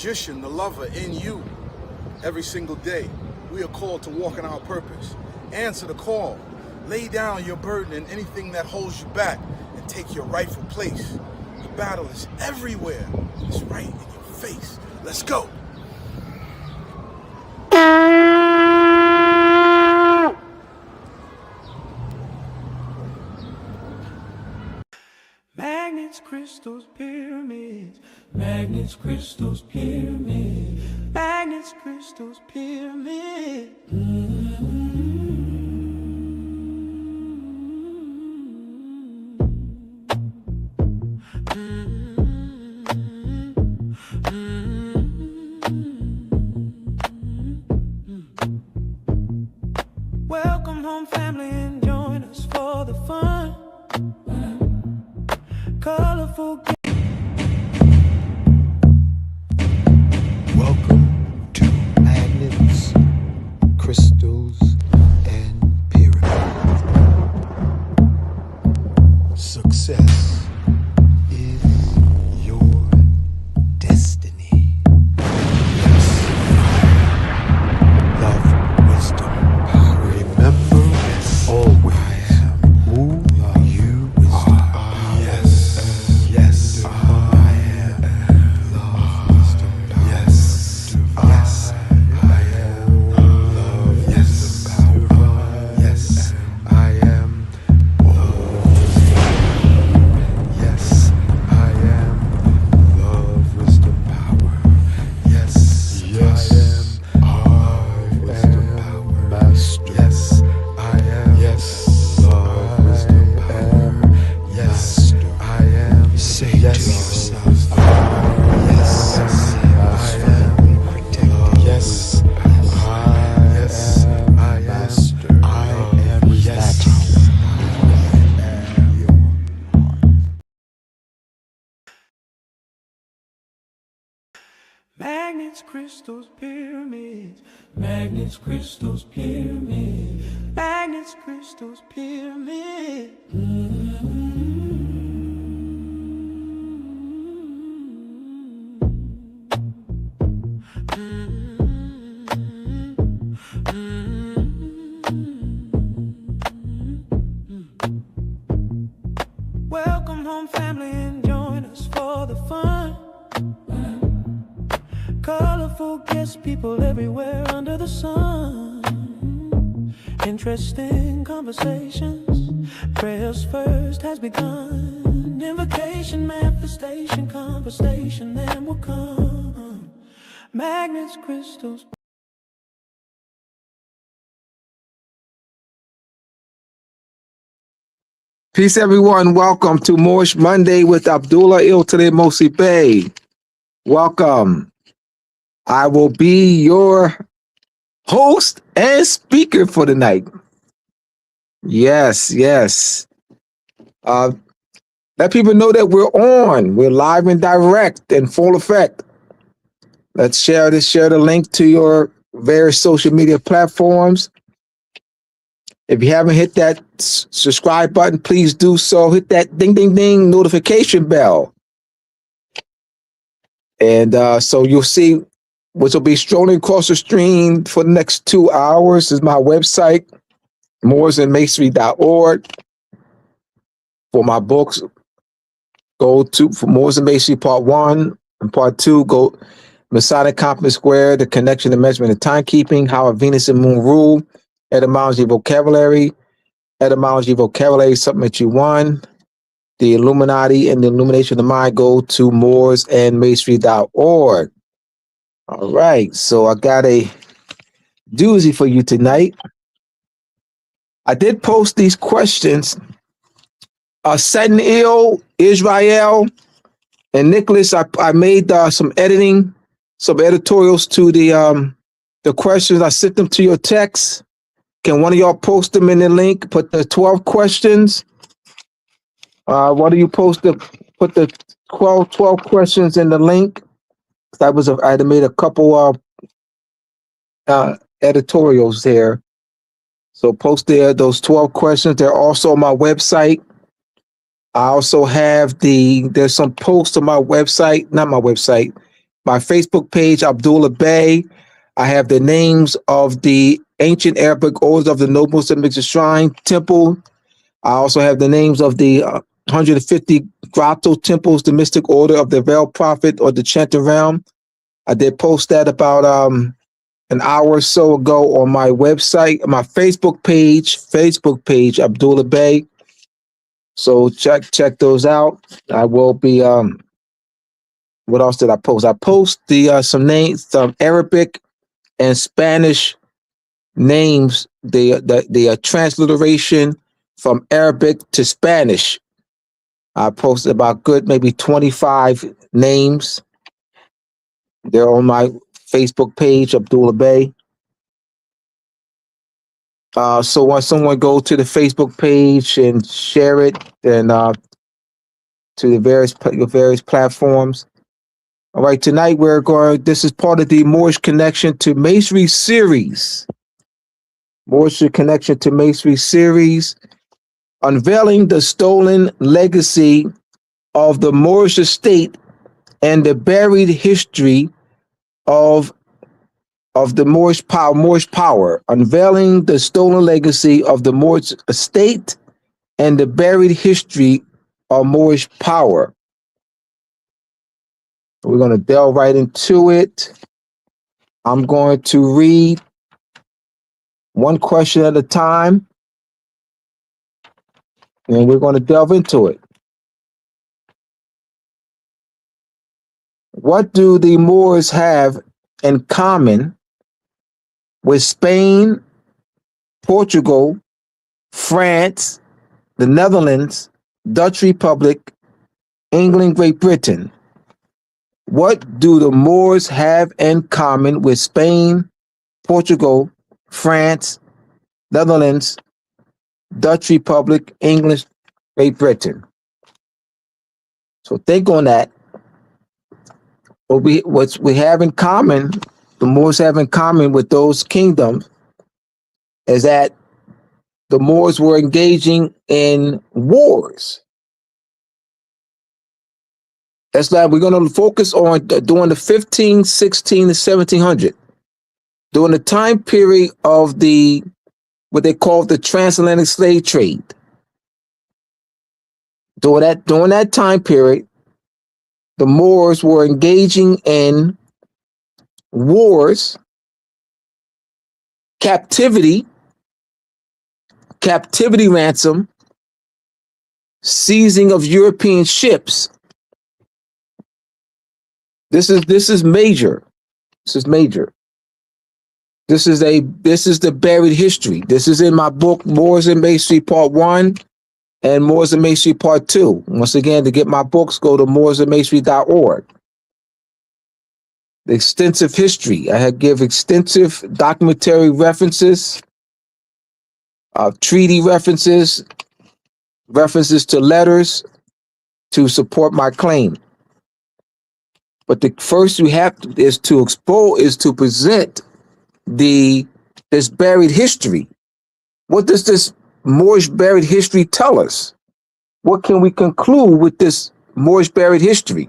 magician, the lover in you. Every single day, we are called to walk in our purpose. Answer the call. Lay down your burden and anything that holds you back and take your rightful place. The battle is everywhere. It's right in your face. Let's go. Magnets, crystals, pyramids. Magnets, crystals, pyramids. Magnets, crystals, pyramids. Welcome home, family, and join us for the fun. Colorful. Welcome to Magnets, Crystals, and Pyramids. Success is your destiny. Yes. Love, wisdom, power. Remember, yes, always who you are. Yes. Yes. I am love, wisdom, power. Yes. Yes. I am love, yes, power. Yes. I am love, wisdom. Yes. I am love, wisdom, power. Yes. Yes. I am love, wisdom, power. Master. Yes. I am. Yes. Love, wisdom, power. Yes. I am. Say to yourself. Yes. I am protected. Yes. Yes. I am. Master. I am. Yes. Magnets, crystals, pyramids. Magnets, crystals, pyramids. Magnets, crystals, pyramids. Welcome home, family, and join us for the fun. Colorful guests, people everywhere under the sun. Interesting conversations. Prayers first has begun. Invocation, manifestation, conversation, then will come. Magnets, crystals. Peace, everyone. Welcome to Moorish Monday with Abdullah Mosi Bey. Welcome. I will be your host and speaker for the night. Yes. Let people know that we're on. We're live and direct in full effect. Let's share the link to your various social media platforms. If you haven't hit that subscribe button, please do so. Hit that ding, ding, ding notification bell. And so you'll see which will be strolling across the stream for the next 2 hours is my website, mooresandmasonry.org. For my books, go to for Moors and Masonry Part 1 and Part 2, go Masonic Compass Square, The Connection to Measurement and Timekeeping, How a Venus and Moon Rule, Etymology Vocabulary, Something That You Won, The Illuminati and the Illumination of the Mind, go to mooresandmasonry.org. All right, so I got a doozy for you tonight. I did post these questions. Setting Ill, Israel, and Nicholas, I made some editorials to the questions. I sent them to your text. Can one of y'all post them in the link? Put the 12 questions. One of you put the 12 questions in the link. I had made a couple editorials there. So post those 12 questions. They're also on my website. I also have there's some posts on my website, not my website, my Facebook page, Abdullah Bey. I have the names of the ancient Arabic orders of the Noble Semitic Shrine Temple. I also have the names of the 150 grotto temples, the mystic order of the Veiled Prophet or the Chanting Realm. I did post that about an hour or so ago on my website, my Facebook page, Abdullah Bey. So check those out. I will be what else did I post? I post the some names, some Arabic and Spanish names, the transliteration from Arabic to Spanish. I posted about good maybe 25 names. They're on my Facebook page, Abdullah Bey. So once someone go to the Facebook page and share it, and to the various platforms. All right, tonight we're going. This is part of the Moorish Connection to Masonry series. Moorish Connection to Masonry series, unveiling the stolen legacy of the Moorish estate and the buried history of the Moorish power, unveiling the stolen legacy of the Moorish estate and the buried history of Moorish power. We're going to delve right into it. I'm going to read one question at a time, and we're going to delve into it. What do the Moors have in common with Spain, Portugal, France, the Netherlands, Dutch Republic, England, Great Britain? What do the Moors have in common with Spain, Portugal, France, Netherlands, Dutch Republic, England, Great Britain? So think on that. What we have in common, the Moors have in common with those kingdoms, is that the Moors were engaging in wars. That's why we're going to focus on during the 15, 16, and 1700, during the time period of what they call the transatlantic slave trade. During that time period, the Moors were engaging in wars, captivity ransom, seizing of European ships. This is major. This is major. This is the buried history. This is in my book, Moors and Masonry Part 1 and Moors and Masonry Part 2. Once again, to get my books, go to moorsandmasonry.org. The extensive history. I give extensive documentary references, treaty references to letters to support my claim. But the first we have to present this buried history. What does this Moorish buried history tell us? What can we conclude with this Moorish buried history?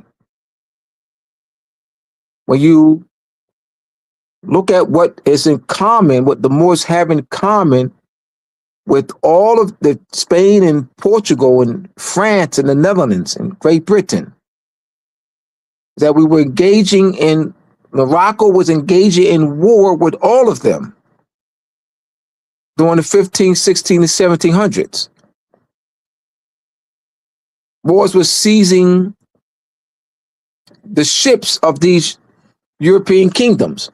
When you look at what is in common, what the Moors have in common with all of the Spain and Portugal and France and the Netherlands and Great Britain, that we were Morocco was engaging in war with all of them during the 15, 16, and 1700s. Moors were seizing the ships of these European kingdoms.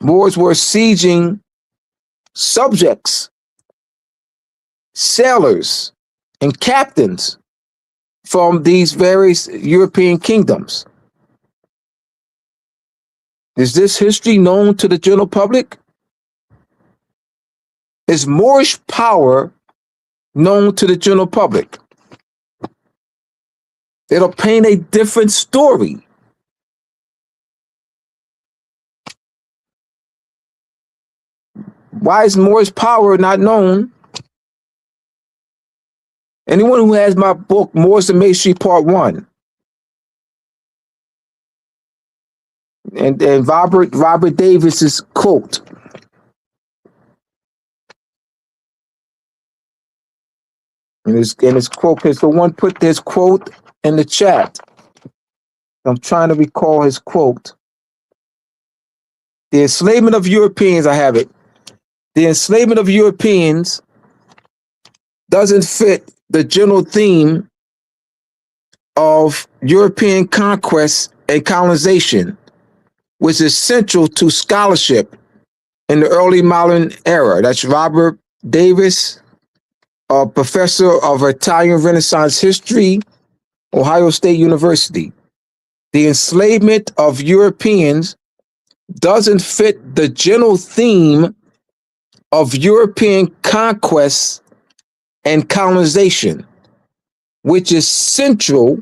Moors were sieging subjects, sailors, and captains from these various European kingdoms. Is this history known to the general public? Is Moorish power known to the general public? It'll paint a different story. Why is Moorish power not known? Anyone who has my book, Moors and Masonry Part 1, and Robert Davis's quote. And his quote, because someone put this quote in the chat. I'm trying to recall his quote. The enslavement of Europeans, I have it. The enslavement of Europeans doesn't fit the general theme of European conquest and colonization, which is central to scholarship in the early modern era. That's Robert Davis, a professor of Italian Renaissance history, Ohio State University. The enslavement of Europeans doesn't fit the general theme of European conquest and colonization, which is central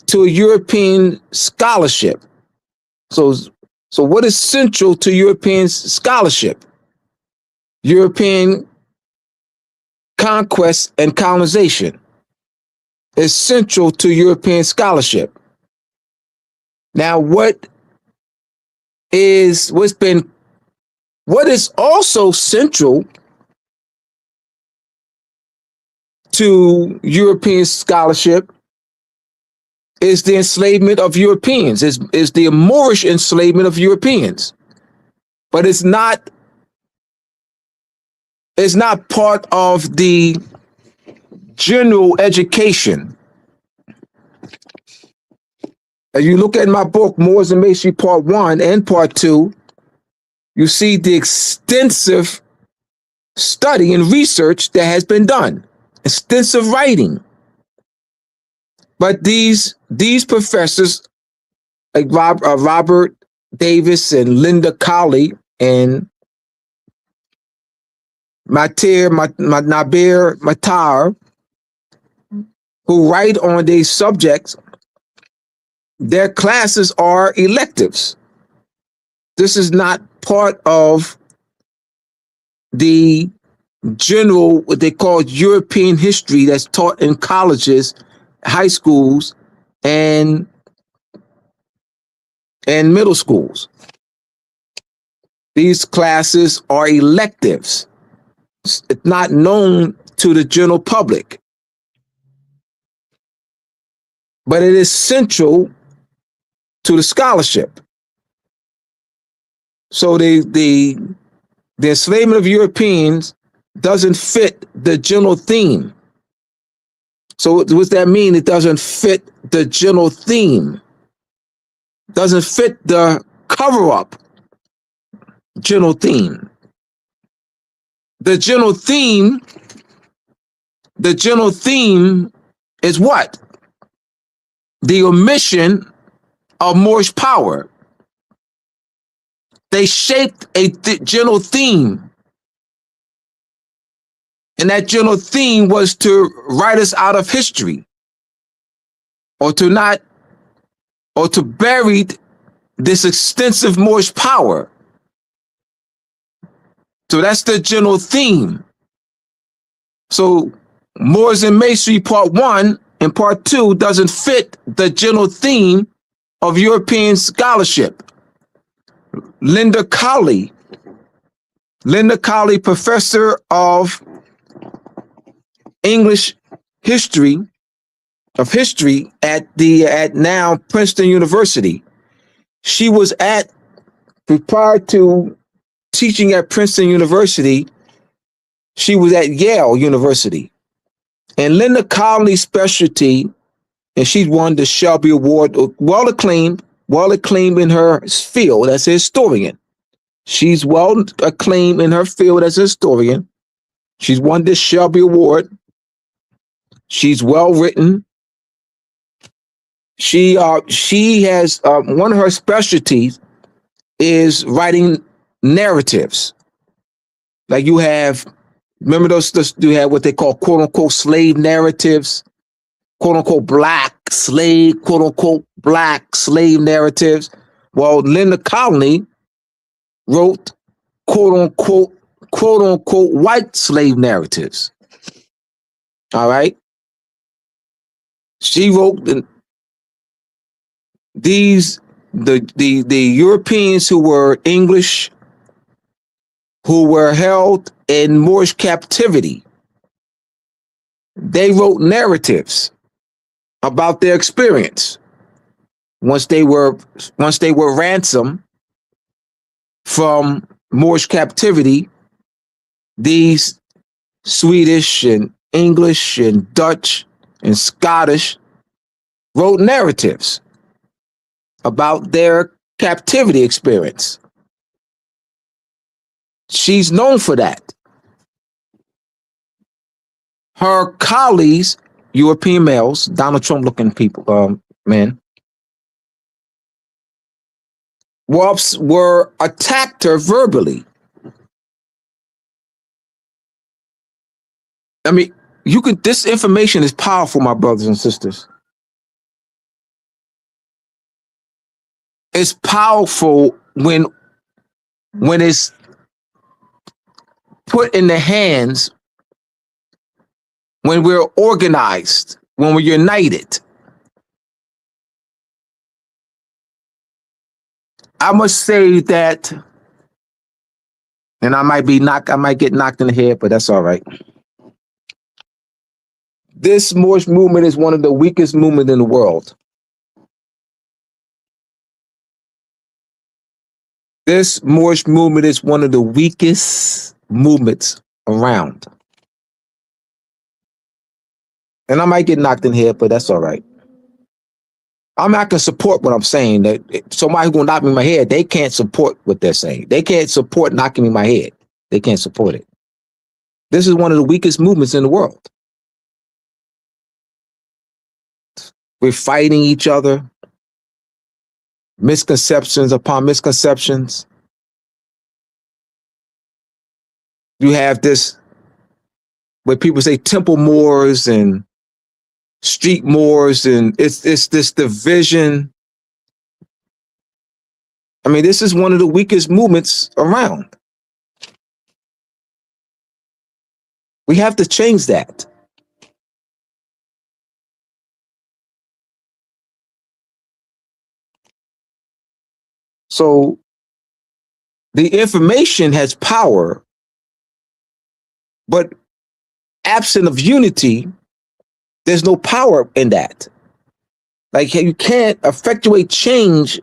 to European scholarship. So what is central to European scholarship? European conquest and colonization is central to European scholarship. Now, what is also central to European scholarship is the enslavement of Europeans, is the Moorish enslavement of Europeans. But it's not part of the general education. As you look at my book, Moors and Masonry Part 1 and Part 2, you see the extensive study and research that has been done, extensive writing. But these professors, like Robert Davis and Linda Colley and Naber Matar, who write on these subjects, their classes are electives. This is not part of the general, what they call European history that's taught in colleges, high schools, and middle schools. These classes are electives. It's not known to the general public, but it is central to the scholarship. So the enslavement of Europeans doesn't fit the general theme. So what does that mean? It doesn't fit the general theme. Doesn't fit the cover-up general theme. The general theme is what? The omission of Moorish power. They shaped a general theme. And that general theme was to write us out of history, or to bury this extensive Moorish power. So that's the general theme. So Moors and Masonry Part 1 and Part 2 doesn't fit the general theme of European scholarship. Linda Colley, professor of English history at now Princeton University. She was prior to teaching at Princeton University, she was at Yale University. And Linda Colley's specialty, and she won the Shelby Award, well acclaimed in her field as a historian. She's well acclaimed in her field as a historian. She's won this Shelby Award. She's well written. She has one of her specialties is writing narratives. Like you have, remember you have what they call quote unquote slave narratives, quote unquote black slave narratives. Well, Linda Colley wrote quote unquote white slave narratives. All right. She wrote these the Europeans who were English, who were held in Moorish captivity, they wrote narratives about their experience once they were ransomed from Moorish captivity. These Swedish and English and Dutch and Scottish wrote narratives about their captivity experience. She's known for that. Her colleagues, European males, Donald Trump looking people, men, were attacked her verbally. I mean, this information is powerful, my brothers and sisters. It's powerful when it's put in the hands, when we're organized, when we're united. I must say that, and I might get knocked in the head, but that's all right. This Moorish movement is one of the weakest movements in the world. This Moorish movement is one of the weakest movements around. And I might get knocked in the head, but that's all right. I can support what I'm saying. That somebody who's gonna knock me in my head, they can't support what they're saying. They can't support knocking me in my head. They can't support it. This is one of the weakest movements in the world. We're fighting each other. Misconceptions upon misconceptions. You have this where people say temple Moors and street Moors, and it's this division. I mean, this is one of the weakest movements around. We have to change that. So the information has power, but absent of unity, there's no power in that. Like, you can't effectuate change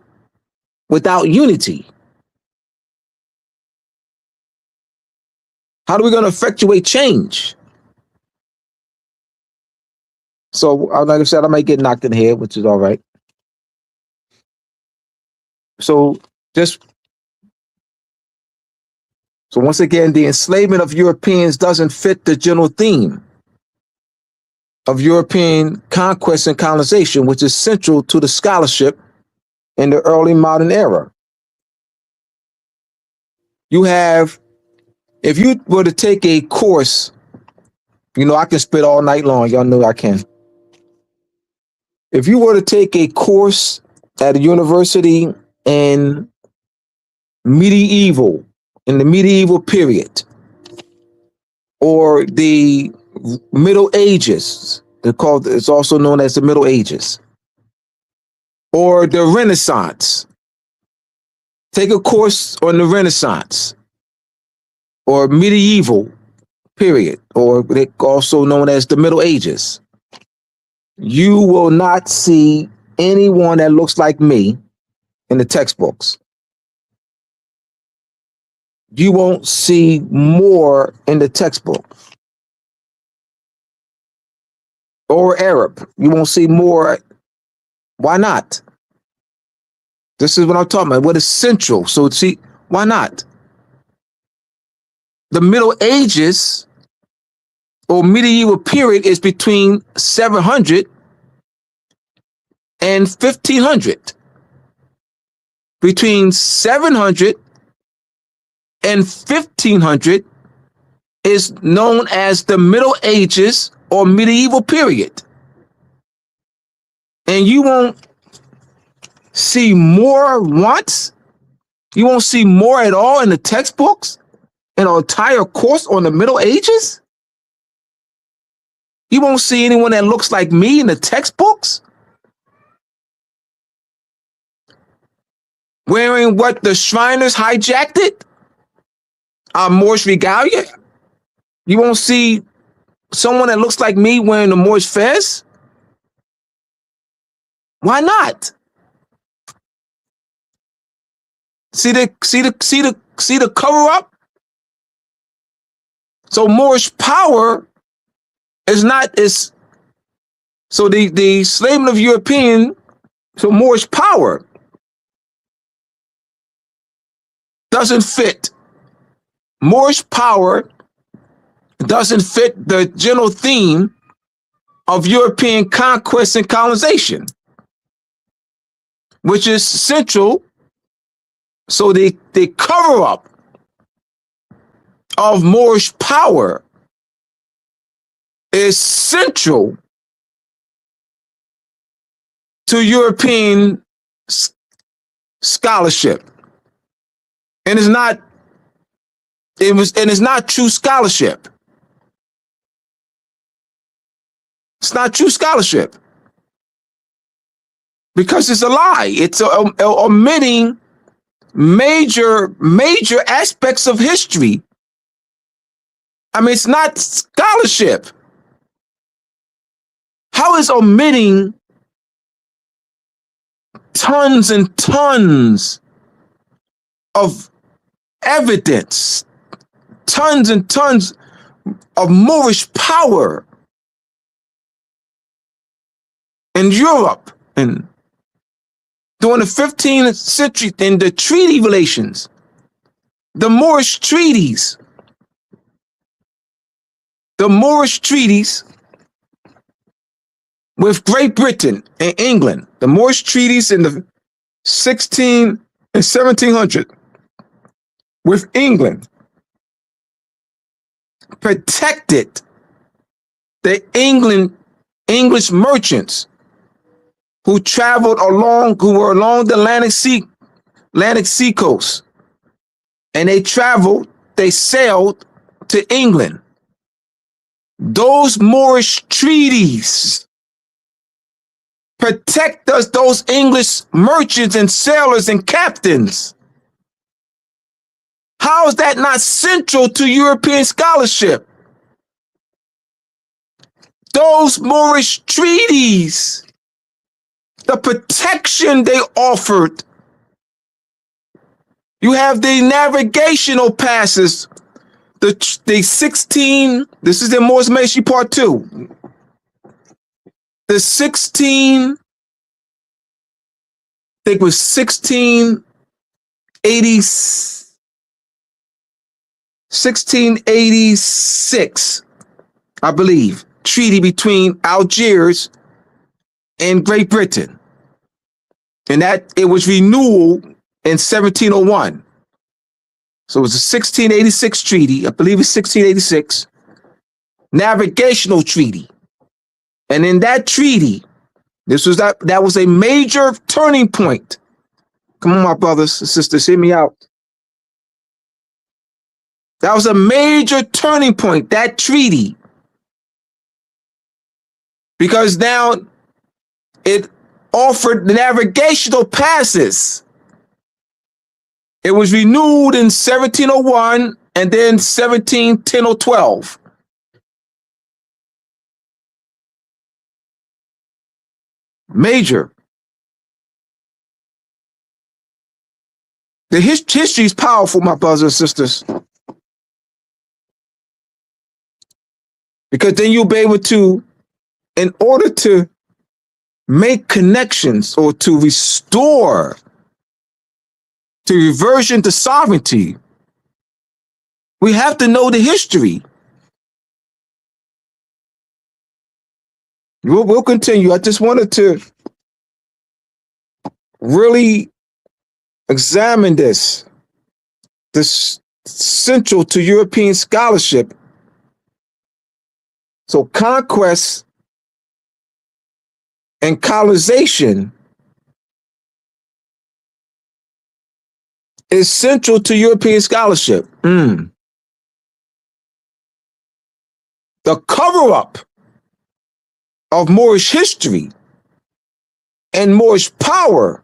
without unity. How are we going to effectuate change? So, like I said, I might get knocked in the head, which is all right. So once again, the enslavement of Europeans doesn't fit the general theme of European conquest and colonization, which is central to the scholarship in the early modern era. You have, if you were to take a course, I can spit all night long. Y'all know I can. If you were to take a course at a university in the medieval period, or the Middle Ages, it's also known as the Middle Ages, or the Renaissance. Take a course on the Renaissance or medieval period, or also known as the Middle Ages. You will not see anyone that looks like me in the textbooks. You won't see more in the textbook. Or Arab. You won't see more. Why not? This is what I'm talking about. What is central? So see, why not? The Middle Ages or medieval period is between 700 and 1500. Between 700 and 1500 is known as the Middle Ages or medieval period. And you won't see more once. You won't see more at all in the textbooks, in an entire course on the Middle Ages. You won't see anyone that looks like me in the textbooks. wearing what the Shriners hijacked it, our Moorish regalia. You won't see someone that looks like me wearing the Moorish fez. Why not? See the cover up? So Moorish power is not as so the enslavement of European, so Moorish power doesn't fit. Moorish power doesn't fit the general theme of European conquest and colonization, which is central. So the cover up of Moorish power is central to European scholarship, and it's not. It's not true scholarship. It's not true scholarship because it's a lie. It's omitting major aspects of history. I mean, it's not scholarship. How is omitting tons and tons of evidence, tons and tons of Moorish power in Europe and during the 15th century in the treaty relations, the Moorish treaties with Great Britain and England, the Moorish treaties in the 1700 with England protected the English merchants who were along the Atlantic Sea coast, and they sailed to England. Those Moorish treaties protect us, those English merchants and sailors and captains. How is that not central to European scholarship? Those Moorish treaties, the protection they offered. You have the navigational passes, the 16, this is in Moore's Masonry Part 2. The 16, I think it was 1686, I believe, treaty between Algiers and Great Britain. And that it was renewed in 1701. So it was a 1686 treaty, I believe it's 1686, navigational treaty. And in that treaty, that was a major turning point. Come on, my brothers and sisters, hear me out. That was a major turning point, that treaty. Because now it offered navigational passes. It was renewed in 1701 and then 1710 or 12. Major. The history is powerful, my brothers and sisters. Because then you'll be able to, in order to make connections or to restore, to reversion to sovereignty, we have to know the history. We'll continue. I just wanted to really examine this central to European scholarship. So conquest and colonization is central to European scholarship. The cover-up of Moorish history and Moorish power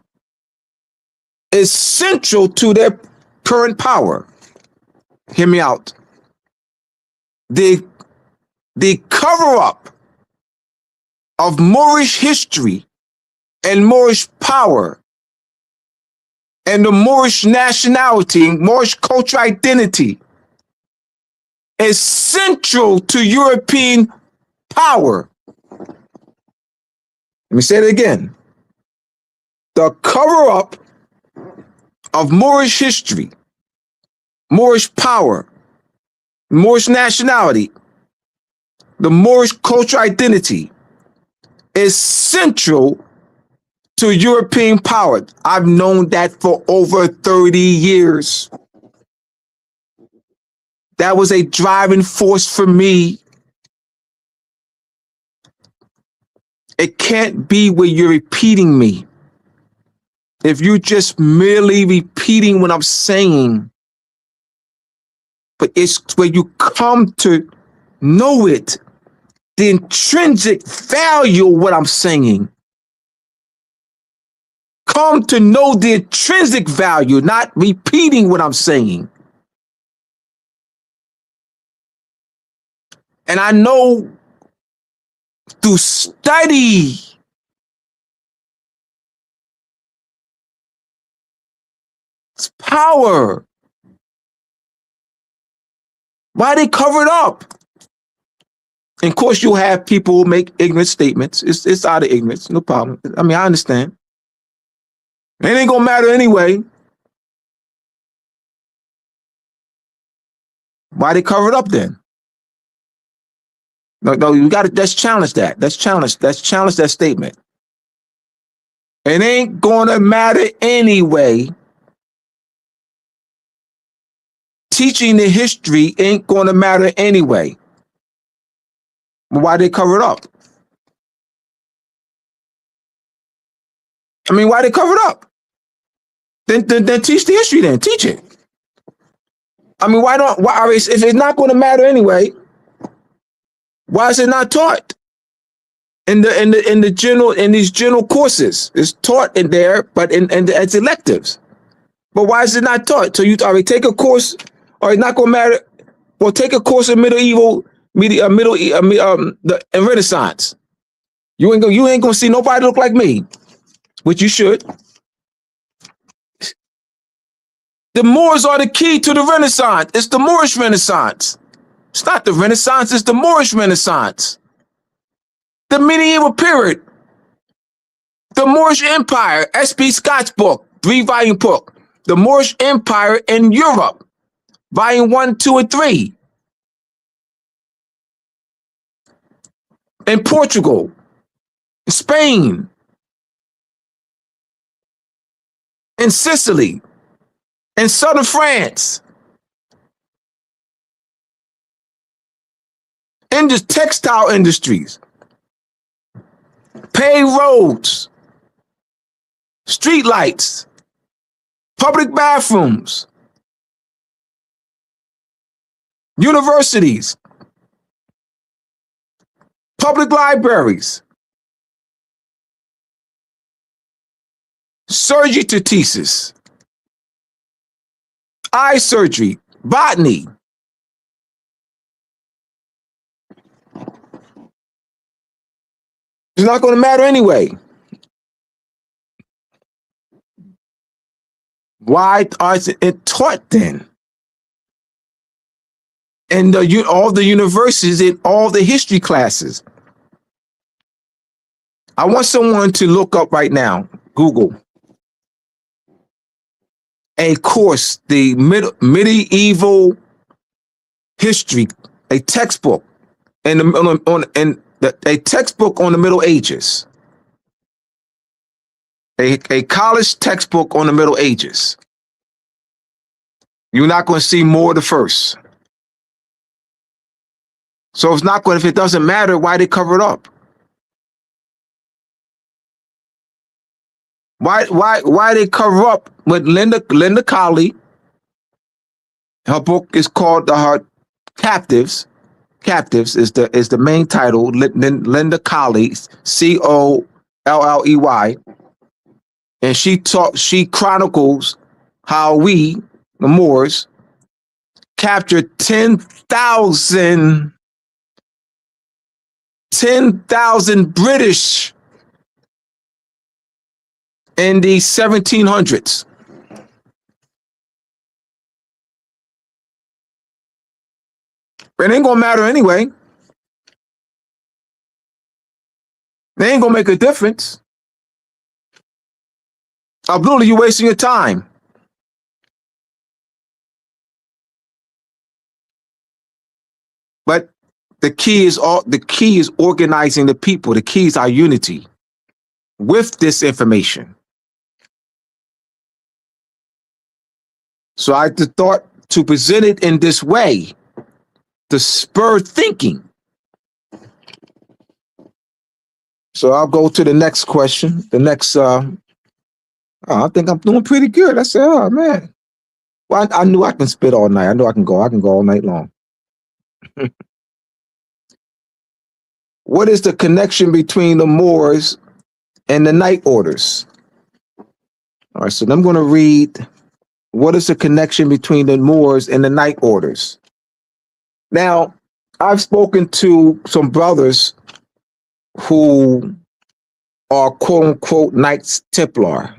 is central to their current power. Hear me out. The cover-up of Moorish history and Moorish power and the Moorish nationality, Moorish cultural identity is central to European power. Let me say it again. The cover-up of Moorish history, Moorish power, Moorish nationality, the Moorish cultural identity is central to European power. I've known that for over 30 years. That was a driving force for me. It can't be where you're repeating me. If you're just merely repeating what I'm saying, but it's where you come to know it, the intrinsic value of what I'm saying. Come to know the intrinsic value, not repeating what I'm saying. And I know through study, it's power. Why they cover it up? And of course, you'll have people who make ignorant statements. It's out of ignorance, no problem. I mean, I understand. It ain't gonna matter anyway. Why they cover it up then? No, you got to. Let's challenge that. Let's challenge that statement. It ain't gonna matter anyway. Teaching the history ain't gonna matter anyway. Why they cover it up? I mean, why they cover it up? Then teach the history. Then teach it. I mean, why? If it's not going to matter anyway, why is it not taught in these general courses? It's taught in there, but as electives. But why is it not taught? So you already take a course, or it's not going to matter. Well, take a course in medieval, the Renaissance. You ain't gonna see nobody look like me, which you should. The Moors are the key to the Renaissance. It's the Moorish Renaissance. It's not the Renaissance, it's the Moorish Renaissance. The medieval period. The Moorish Empire, S.B. Scott's book, 3-volume book. The Moorish Empire in Europe, volume 1, 2, and 3. In Portugal, Spain, in Sicily, in southern France, in the textile industries, paved roads, street lights, public bathrooms, universities, public libraries, surgery thesis, eye surgery, botany. It's not going to matter anyway. Why is it taught then? And all the universities and all the history classes. I want someone to look up right now, Google, a course, the medieval history, a textbook, a textbook on the Middle Ages, a college textbook on the Middle Ages. You're not going to see more the first. So it's not going. If it doesn't matter, why they cover it up? Why they cover up with Linda Colley? Her book is called her Captives. Captives is the main title. Linda Colley, Colley. And she chronicles how we, the Moors, captured 10,000 British in the 1700s. It ain't gonna matter anyway. They ain't gonna make a difference. Abdullah, you wasting your time. But the key is organizing the people. The key is our unity with this information. So I thought to present it in this way to spur thinking. So I'll go to the next question. The next, I think I'm doing pretty good. I said, oh man. Well, I knew I can spit all night. I know I can go all night long. What is the connection between the Moors and the night orders? All right, so I'm going to read what is the connection between the Moors and the night orders. Now, I've spoken to some brothers who are quote unquote Knights Templar.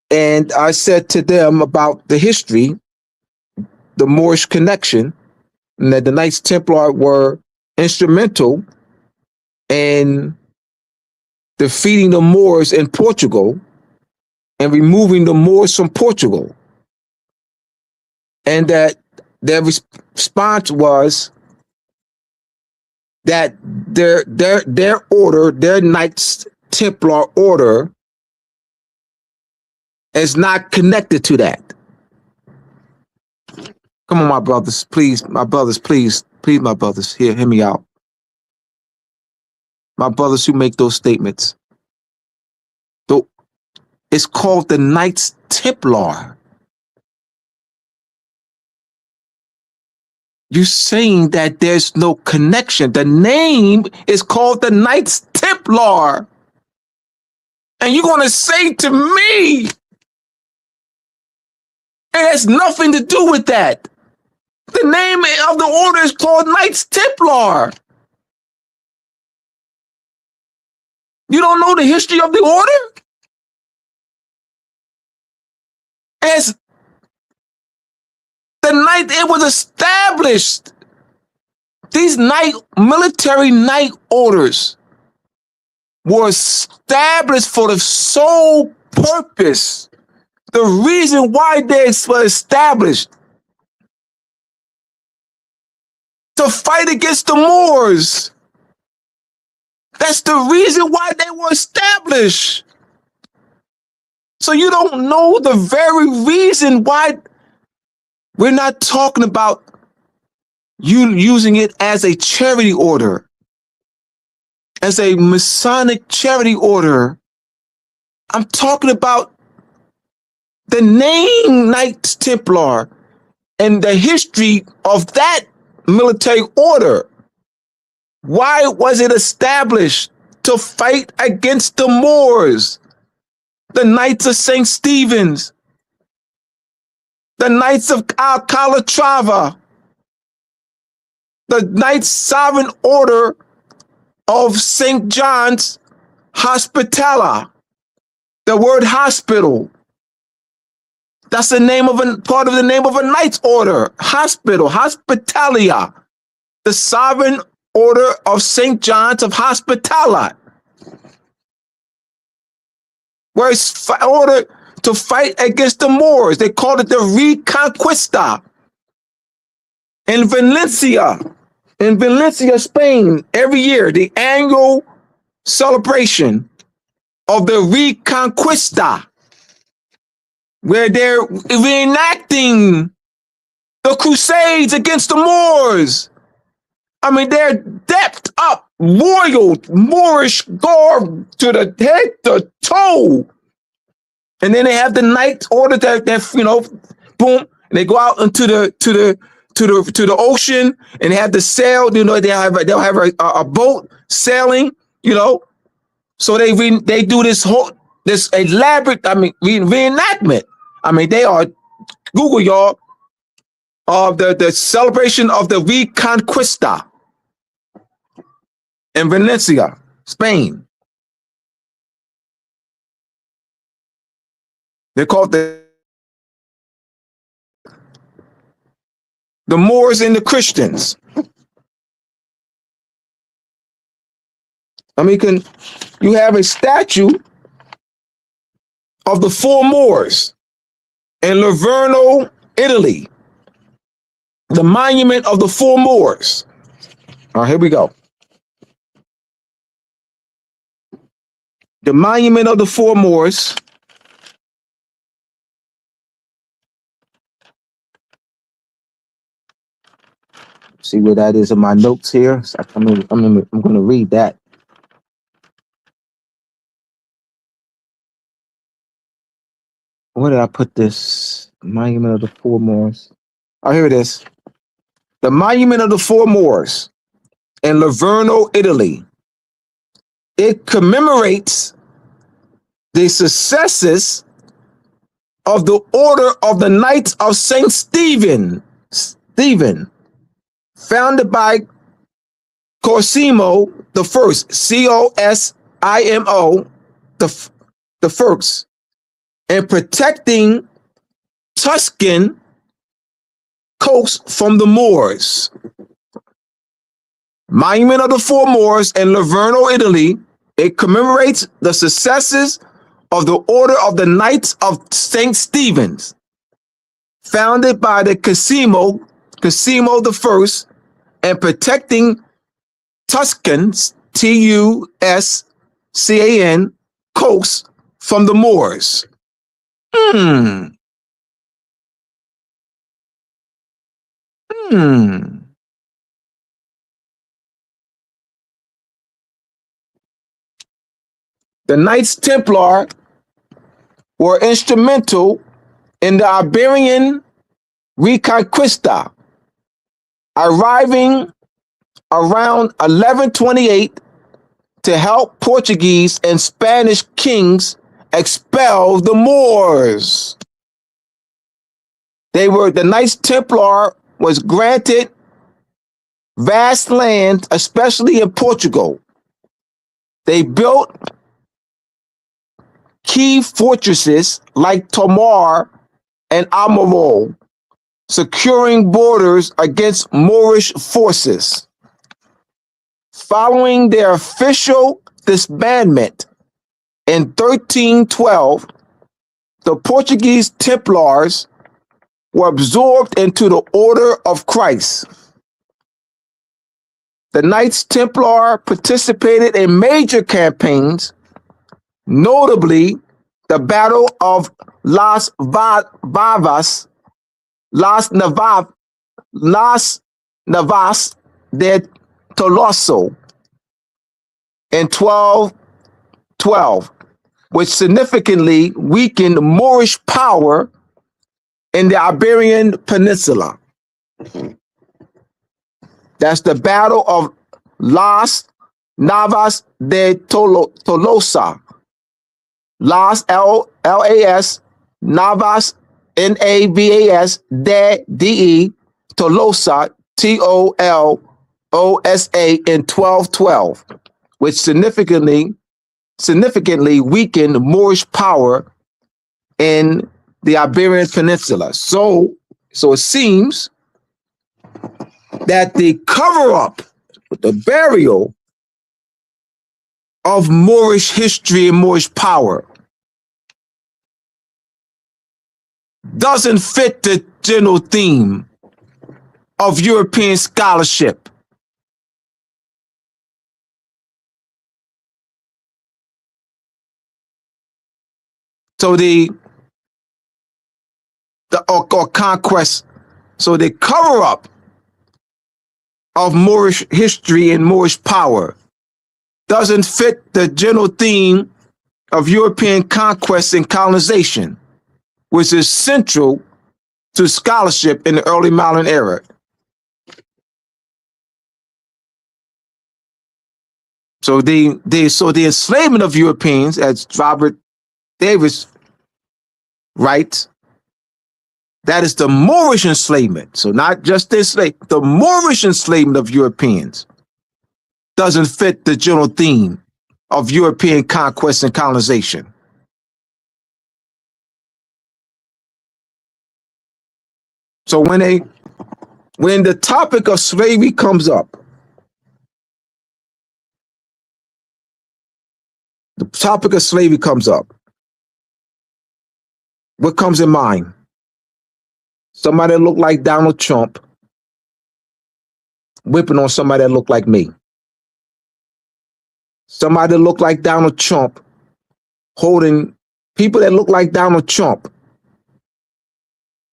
And I said to them about the history, the Moorish connection, and that the Knights Templar were instrumental in defeating the Moors in Portugal and removing the Moors from Portugal. And that their response was that their order, their Knights Templar order, is not connected to that. Come on, my brothers, please, my brothers, please, my brothers, hear me out. My brothers who make those statements. It's called the Knights Templar. You're saying that there's no connection. The name is called the Knights Templar. And you're going to say to me, it has nothing to do with that. The name of the order is called Knights Templar. You don't know the history of the order? As the night it was established, these military night orders were established for the sole purpose. The reason why they were established to fight against the Moors. That's the reason why they were established. So you don't know the very reason why we're not talking about you using it as a charity order, as a Masonic charity order. I'm talking about the name Knights Templar and the history of that military order. Why was it established? To fight against the Moors, the Knights of St. Stephen's, the Knights of Calatrava, the Knights Sovereign Order of St. John's Hospitaller. The word hospital, that's the name of part of the name of a Knight's Order. Hospital, Hospitalia, the Sovereign Order of St. John's of Hospitaller, where it's ordered to fight against the Moors. They called it the Reconquista. In Valencia, Spain, every year, the annual celebration of the Reconquista, where they're reenacting the Crusades against the Moors. I mean, they're decked up, royal, Moorish garb to the head to toe. And then they have the Knights Order that boom, and they go out into the ocean and they have the sail. They'll have a boat sailing. So they do this elaborate, reenactment. They are, Google y'all, of the celebration of the Reconquista in Valencia, Spain. They're called the Moors and the Christians. You have a statue of the four Moors in Livorno, Italy. The monument of the four Moors. All right, here we go. The monument of the four Moors. See where that is in my notes here. I'm going to read that. Where did I put this? Monument of the Four Moors. Oh, here it is. The Monument of the Four Moors in Livorno, Italy. It commemorates the successes of the Order of the Knights of Saint Stephen, founded by Cosimo the First, Cosimo the First, and protecting Tuscan coast from the Moors. Monument of the Four Moors in Livorno, Italy. It commemorates the successes of the Order of the Knights of St. Stephen's, founded by the Cosimo the First, and protecting Tuscans, Tuscan, coast from the Moors. The Knights Templar were instrumental in the Iberian Reconquista, arriving around 1128 to help Portuguese and Spanish kings expel the Moors. The Knights Templar was granted vast land, especially in Portugal. They built key fortresses like Tomar and Almorol, securing borders against Moorish forces. Following their official disbandment in 1312, the Portuguese Templars were absorbed into the Order of Christ. The Knights Templar participated in major campaigns, notably the Battle of Las Navas de Toloso in 1212, which significantly weakened Moorish power in the Iberian Peninsula. That's the Battle of Las Navas de Tolosa. Las, L-A-S, Navas, N-A-V-A-S, D-E, Tolosa, T-O-L-O-S-A in 1212, which significantly weakened Moorish power in the Iberian Peninsula. So it seems that the cover-up, the burial of Moorish history and Moorish power doesn't fit the general theme of European scholarship. So the conquest, so the cover-up of Moorish history and Moorish power doesn't fit the general theme of European conquest and colonization, which is central to scholarship in the early modern era. So the enslavement of Europeans, as Robert Davis writes, that is the Moorish enslavement. So not just the Moorish enslavement of Europeans doesn't fit the general theme of European conquest and colonization. So when the topic of slavery comes up, what comes in mind? Somebody that looked like Donald Trump whipping on somebody that looked like me. Somebody that looked like Donald Trump holding people that look like Donald Trump,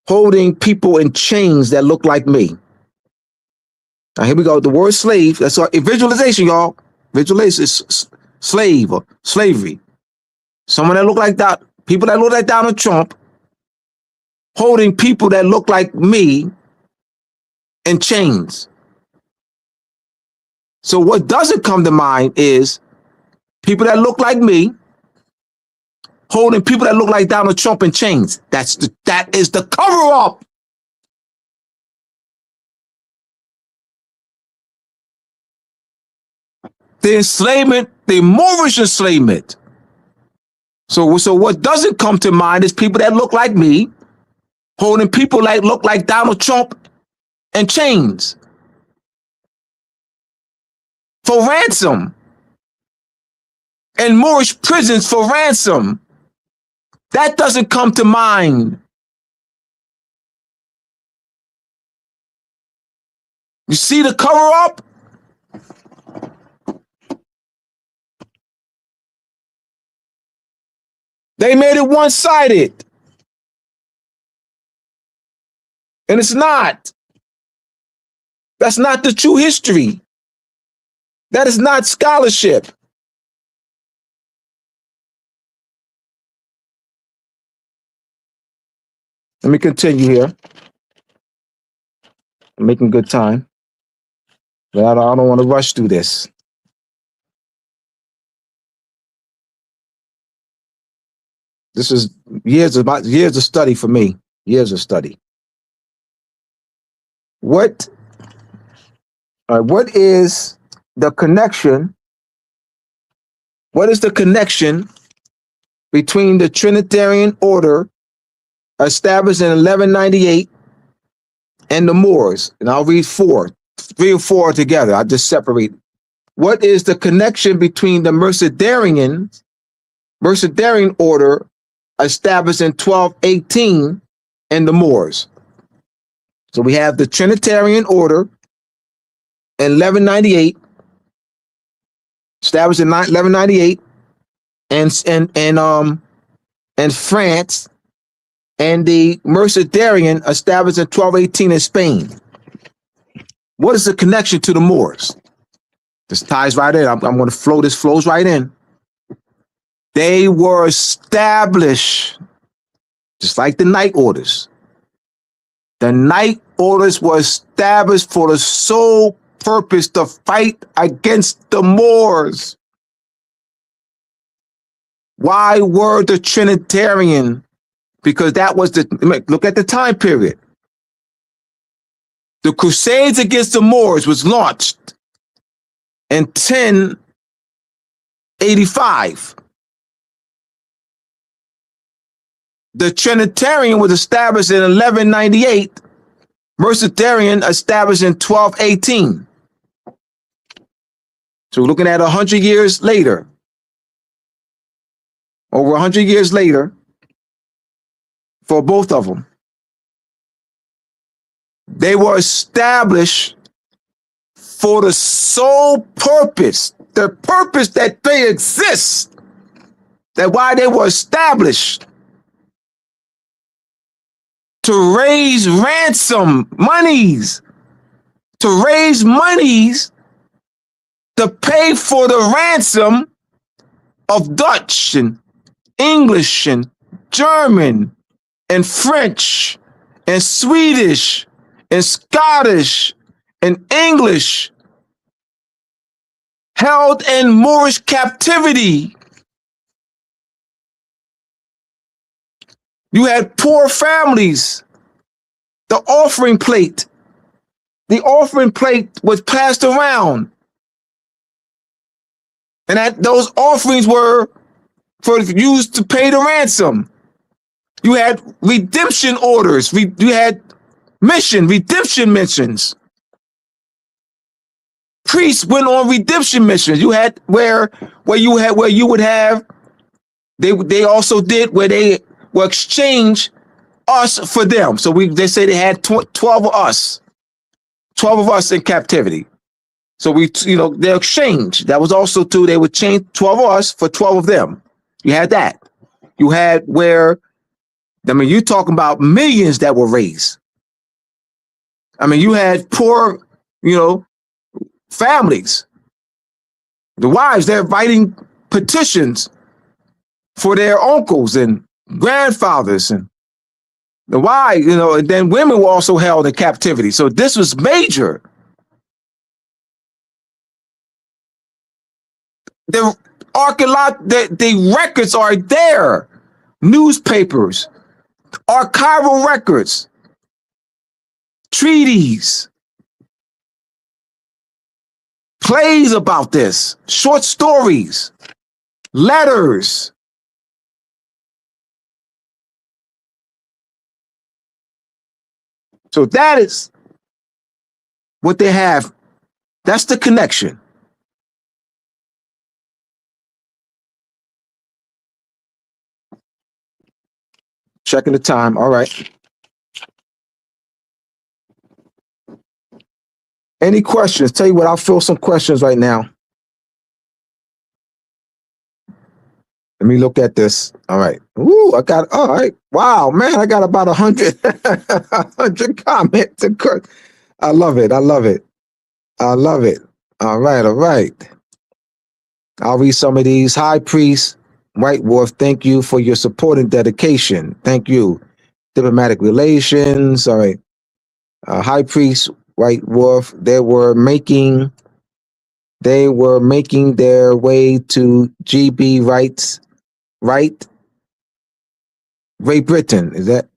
holding people in chains that look like me. Now here we go. The word slave, that's our visualization, y'all. Visualization is slave or slavery. Someone that look like that, people that look like Donald Trump, holding people that look like me in chains. So what doesn't come to mind is people that look like me holding people that look like Donald Trump in chains. That is the cover up. The enslavement, the Moorish enslavement. So what doesn't come to mind is people that look like me holding people that look like Donald Trump in chains for ransom, and Moorish prisons for ransom. That doesn't come to mind. You see the cover up? They made it one-sided. And it's not. That's not the true history. That is not scholarship. Let me continue here. I'm making good time. But I don't want to rush through this. This is years of study for me. Years of study. What is the connection? What is the connection between the Trinitarian order established in 1198 and the Moors? And I'll read 3 or 4 together. I just separate. What is the connection between the Mercedarian order established in 1218 and the Moors? So we have the Trinitarian order in 1198, established in 1198, and France, and the Mercedarian established in 1218 in Spain. What is the connection to the Moors? This ties right in. I'm going to flow. This flows right in. They were established just like the night orders. The night orders were established for the sole purpose to fight against the Moors. Why were the Trinitarian? Because that was look at the time period. The Crusades against the Moors was launched in 1085. The Trinitarian was established in 1198. Mercedarian established in 1218. So we're looking at 100 years later. Over 100 years later for both of them. They were established for the sole purpose, the purpose that they exist, that why they were established, to raise ransom monies, to raise monies to pay for the ransom of Dutch and English and German and French and Swedish and Scottish and English held in Moorish captivity. You had poor families. The offering plate was passed around. And those offerings were used to pay the ransom. You had redemption orders. You had redemption missions. Priests went on redemption missions. You had where you would have. They also did where they will exchange us for them. So they say they had 12 of us in captivity. So they exchange. That was also too. They would change 12 of us for 12 of them. You had that. You had where, you're talking about millions that were raised. You had poor, families. The wives, they're writing petitions for their uncles and grandfathers, and the wives, and then women were also held in captivity. So this was major. The records are there. Newspapers, archival records, treaties, plays about this, short stories, letters. So that is what they have. That's the connection. Checking the time. All right. Any questions? Tell you what, I'll fill some questions right now. Let me look at this. All right. Ooh, all right. Wow, man, I got about 100, 100 comments. I love it. All right. I'll read some of these. High Priest White Wolf, thank you for your support and dedication. Thank you. Diplomatic relations. All right. High Priest White Wolf, they were making their way to GB rights, right? Great Britain, is that?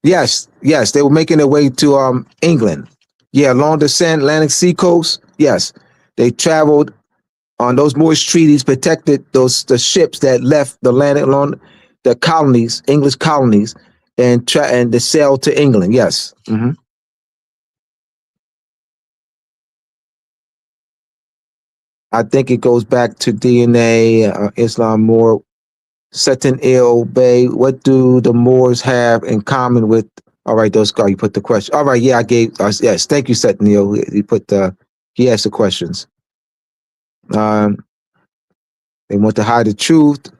Yes, they were making their way to England. Yeah, along the Atlantic Sea coast. Yes, they traveled on those Moorish treaties, protected the ships that left the land along the colonies, English colonies, and they sailed to England. Yes. Mm-hmm. I think it goes back to DNA, Islam, Moor, Seton Il Bay. What do the Moors have in common with? All right, those guys. You put the question. All right, yeah, I gave. Yes, thank you, Seton Il. He asked the questions. They want to hide the truth.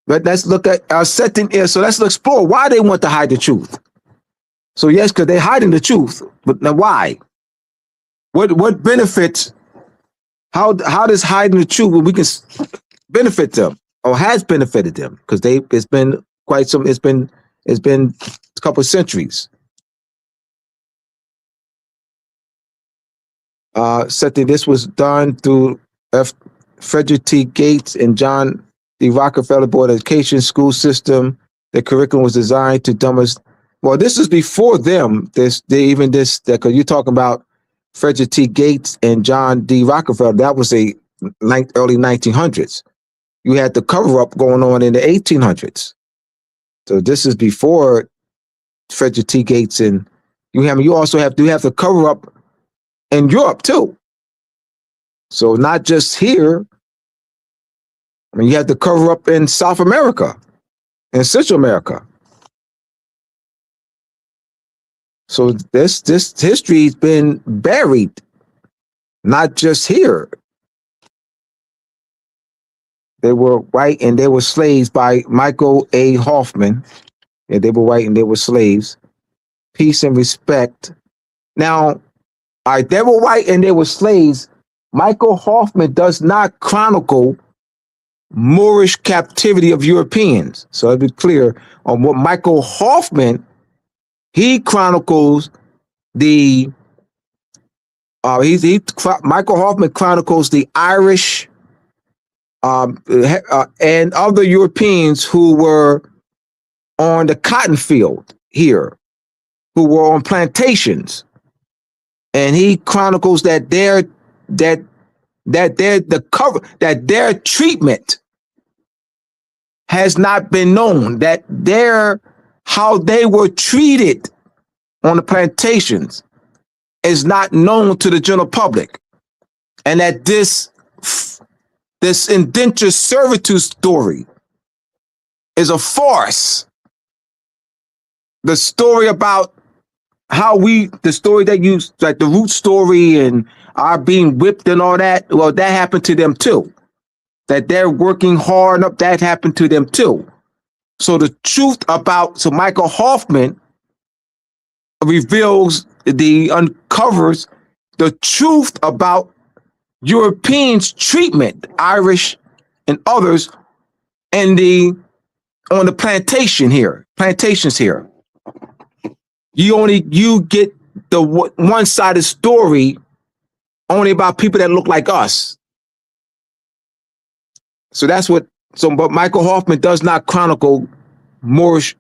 But let's look at Seton Il. So let's explore why they want to hide the truth. So yes, because they're hiding the truth. But now why? What benefits? How does hiding the truth we can benefit them or has benefited them? Because it's been a couple of centuries. This was done through Frederick T. Gates and John D. Rockefeller Board Education School System. The curriculum was designed to dumbest. Well, this is before them. Because you're talking about Frederick T. Gates and John D. Rockefeller. That was early 1900s. You had the cover-up going on in the 1800s. So this is before Frederick T. Gates, and you also have the cover-up in Europe too. So not just here. You have the cover-up in South America and Central America. So this history's been buried, not just here. They were white and they were slaves by Michael A. Hoffman. Yeah, they were white and they were slaves. Peace and respect. Now, they were white and they were slaves. Michael Hoffman does not chronicle Moorish captivity of Europeans. So I'll be clear on what Michael Hoffman, he chronicles the Michael Hoffman chronicles the Irish and other Europeans who were on the cotton field here, who were on plantations, and he chronicles that their treatment has not been known, that how they were treated on the plantations is not known to the general public, and that this indentured servitude story is a farce. The story about the story that used, like the root story and our being whipped and all that, well, that happened to them too. That they're working hard up, that happened to them too. So Michael Hoffman uncovers the truth about Europeans' treatment, Irish and others, on the plantations here. You get the one-sided story only about people that look like us. But Michael Hoffman does not chronicle Moorish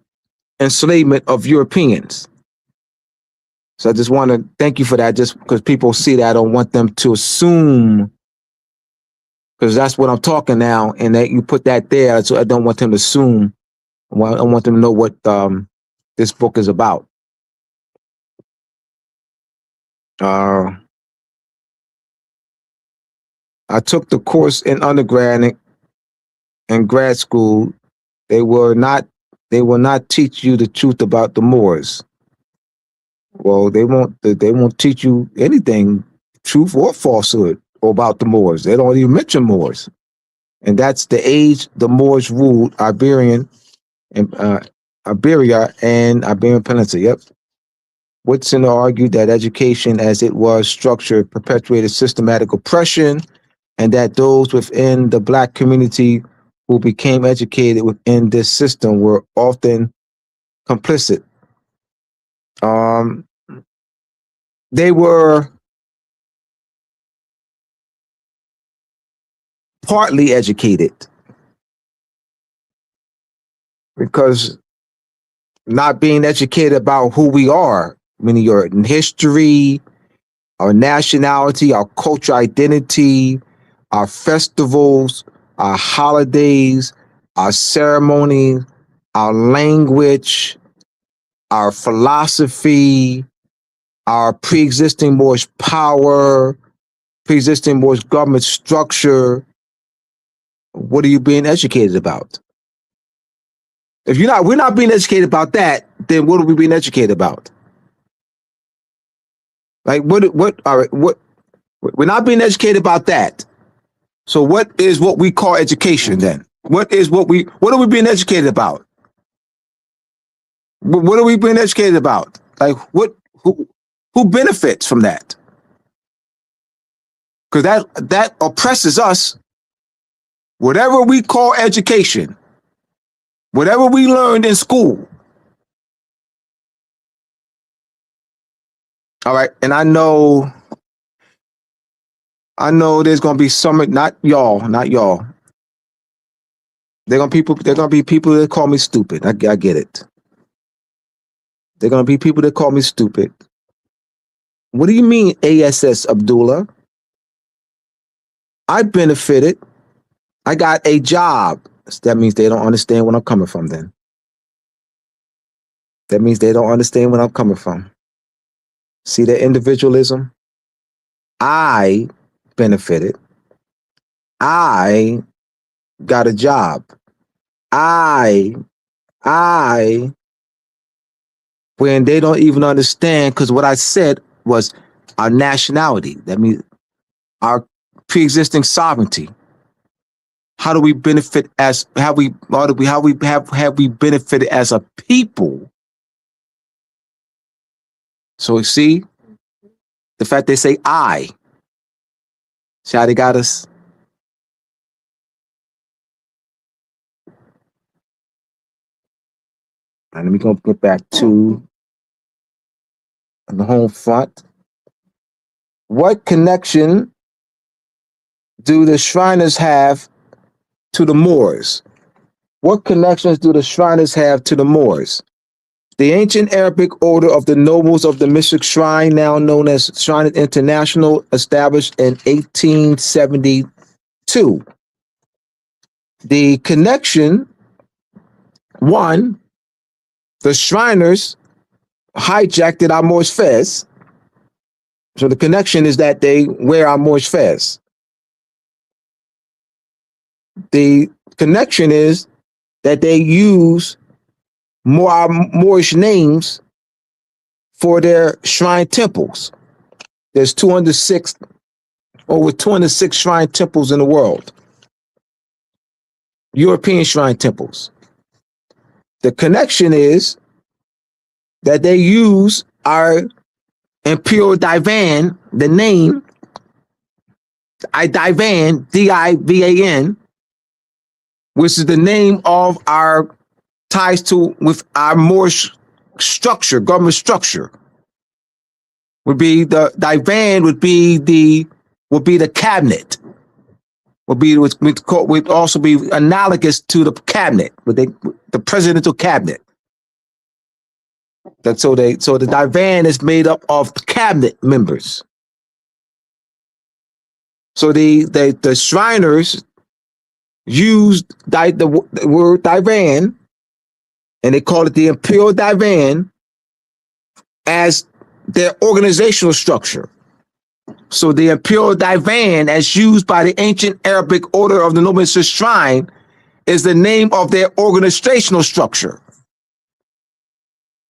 enslavement of Europeans. So I just want to thank you for that, just because people see that. I don't want them to assume, because that's what I'm talking now, and that you put that there, so I don't want them to assume. I want them to know what this book is about. I took the course in undergrad and grad school. They will not teach you the truth about the Moors. Well, they won't teach you anything, truth or falsehood, about the Moors. They don't even mention Moors. And that's the age the Moors ruled Iberia and Iberian Peninsula. Yep. Whitson argued that education as it was structured perpetuated systematic oppression, and that those within the Black community who became educated within this system were often complicit. They were partly educated, because not being educated about who we are, meaning your history, our nationality, our cultural identity, our festivals, our holidays, our ceremonies, our language, our philosophy, our pre-existing Moorish power, pre-existing Moorish government structure. What are you being educated about? If we're not being educated about that, then what are we being educated about? Like we're not being educated about that. So what is what we call education then? What are we being educated about? What are we being educated about? Like who benefits from that? Because that oppresses us. Whatever we call education, whatever we learned in school. All right, and I know there's gonna be some, not y'all. They're gonna be people that call me stupid. I get it. They're gonna be people that call me stupid. What do you mean ASS, Abdullah? I benefited. I got a job. That means they don't understand where I'm coming from then. That means they don't understand where I'm coming from. See the individualism? I benefited. I got a job. When they don't even understand, because what I said was our nationality. That means our pre-existing sovereignty. How do we benefit have we benefited as a people? So you see, the fact they say I, see how they got us? And let me go get back to the home front. what connection do the Shriners have to the Moors? What connections do the Shriners have to the Moors? The ancient Arabic order of the nobles of the Mystic Shrine, now known as Shrine International, established in 1872. The connection, one, the Shriners hijacked our Moorish fez. So the connection is that they wear our Moorish fez. The connection is that they use more Moorish names for their shrine temples. There's over 206 shrine temples in the world. European shrine temples. The connection is that they use our imperial divan, the name, divan, D-I-V-A-N, which is the name of our ties to with our Moorish structure, government structure. Would be the divan would be the cabinet. Would also be analogous to the cabinet, the presidential cabinet. So the divan is made up of cabinet members. So the Shriners used the word divan, and they call it the imperial divan, as their organizational structure. So the imperial divan, as used by the ancient Arabic order of the Noble Shrine, is the name of their organizational structure.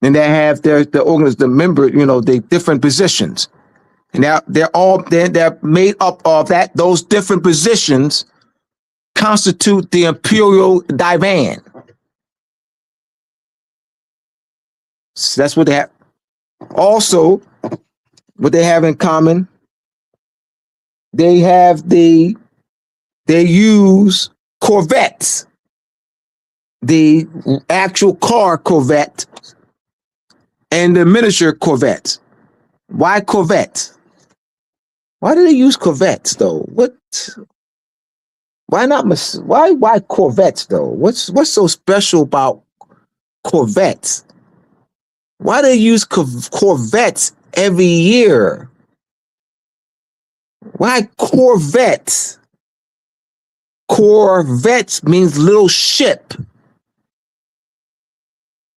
And they have the member, the different positions. And they're made up of that. Those different positions constitute the imperial divan. So that's what they have. Also, what they have in common, they use Corvettes, the actual car Corvette and the miniature Corvettes. Why Corvettes? Why do they use Corvettes though? Why not? Why Corvettes though? What's so special about Corvettes? Why do they use Corvettes every year? Why Corvettes? Corvettes means little ship.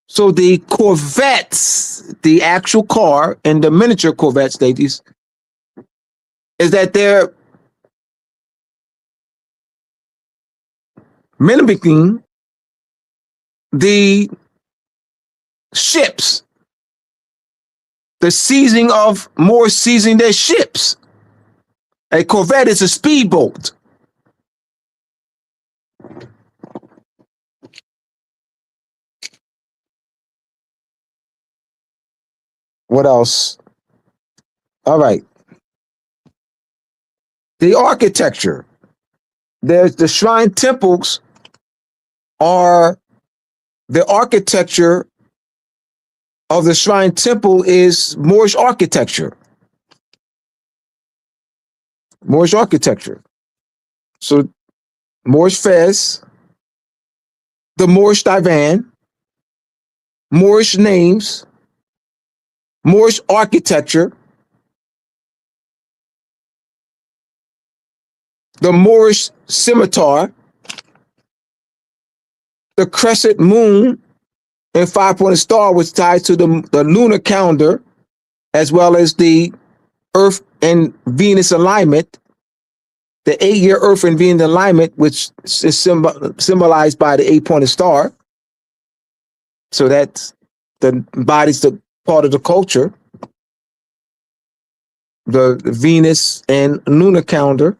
So the Corvettes, the actual car, and the miniature Corvettes, ladies, is that they're mimicking the ships, the seizing of more seizing their ships. A Corvette is a speedboat. What else? All right. The architecture. There's the shrine temples are the architecture of the shrine temple is Moorish architecture. Moorish architecture. So Moorish fez, the Moorish divan, Moorish names, Moorish architecture, the Moorish scimitar, the crescent moon and five-pointed star, which ties to the lunar calendar, as well as the Earth and Venus alignment, the 8-year Earth and Venus alignment, which is symbolized by the 8-pointed star. So that embodies the part of the culture, the Venus and lunar calendar.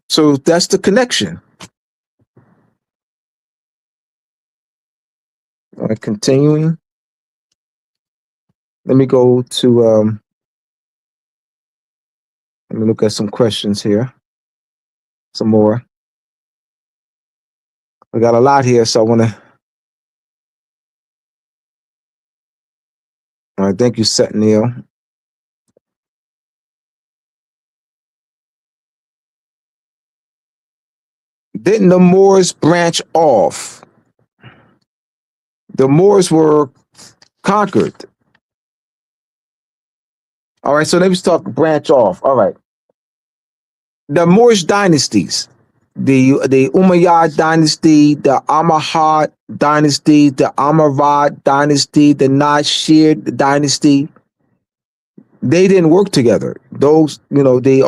So that's the connection. All right, continuing. Let me go to, let me look at some questions here. Some more. We got a lot here, so I want to. All right, thank you, Set Neil. didn't the Moors branch off? The Moors were conquered. All right, so let me talk branch off. All right. The Moorish dynasties, the Umayyad dynasty, the Almohad dynasty, the Almoravid dynasty, the Nashid dynasty, they didn't work together. Those, the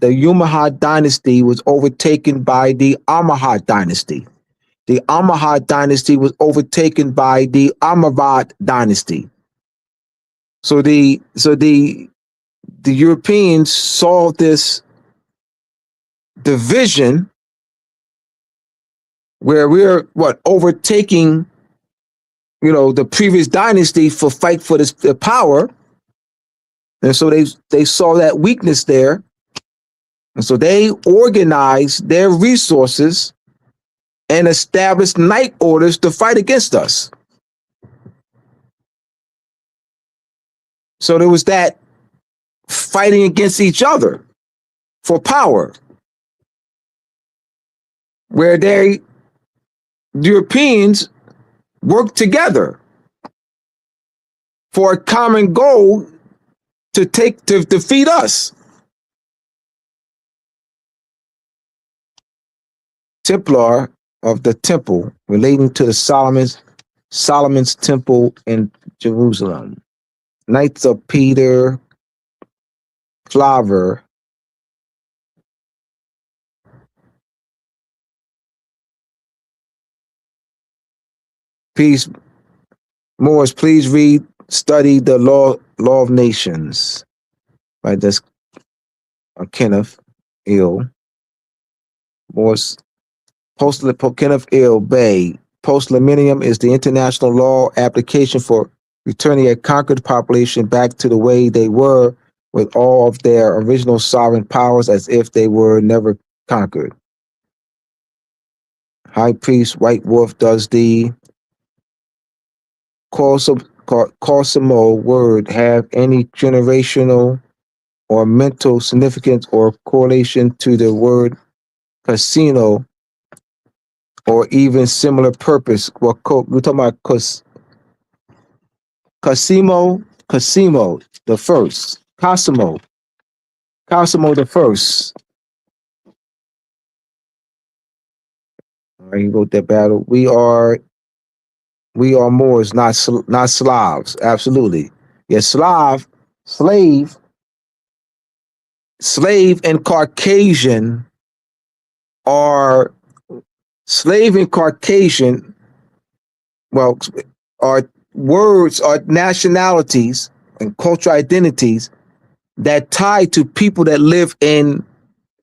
Umayyad dynasty was overtaken by the Almohad dynasty. The Almohad dynasty was overtaken by the Almoravid dynasty. So the Europeans saw this division where we're overtaking, the previous dynasty for fight for the power. And so they saw that weakness there. And so they organized their resources and established night orders to fight against us. So there was that fighting against each other for power, where the Europeans worked together for a common goal to defeat us. Templar of the Temple, relating to the Solomon's Temple in Jerusalem. Knights of Peter Claver. Peace. Morris, please study the Law of Nations by this Kenneth Ill. Morris, Kenneth Ill Bay. Post-millennium is the international law application for returning a conquered population back to the way they were with all of their original sovereign powers as if they were never conquered. High Priest White Wolf, does the Cosimo word have any generational or mental significance or correlation to the word casino or even similar purpose? Well, we're talking about Cosimo the first. Cosimo the first. All right, he wrote that battle. We are Moors, not Slavs. Absolutely. Yeah, slave, and Caucasian are are words, are nationalities and cultural identities that tie to people that live in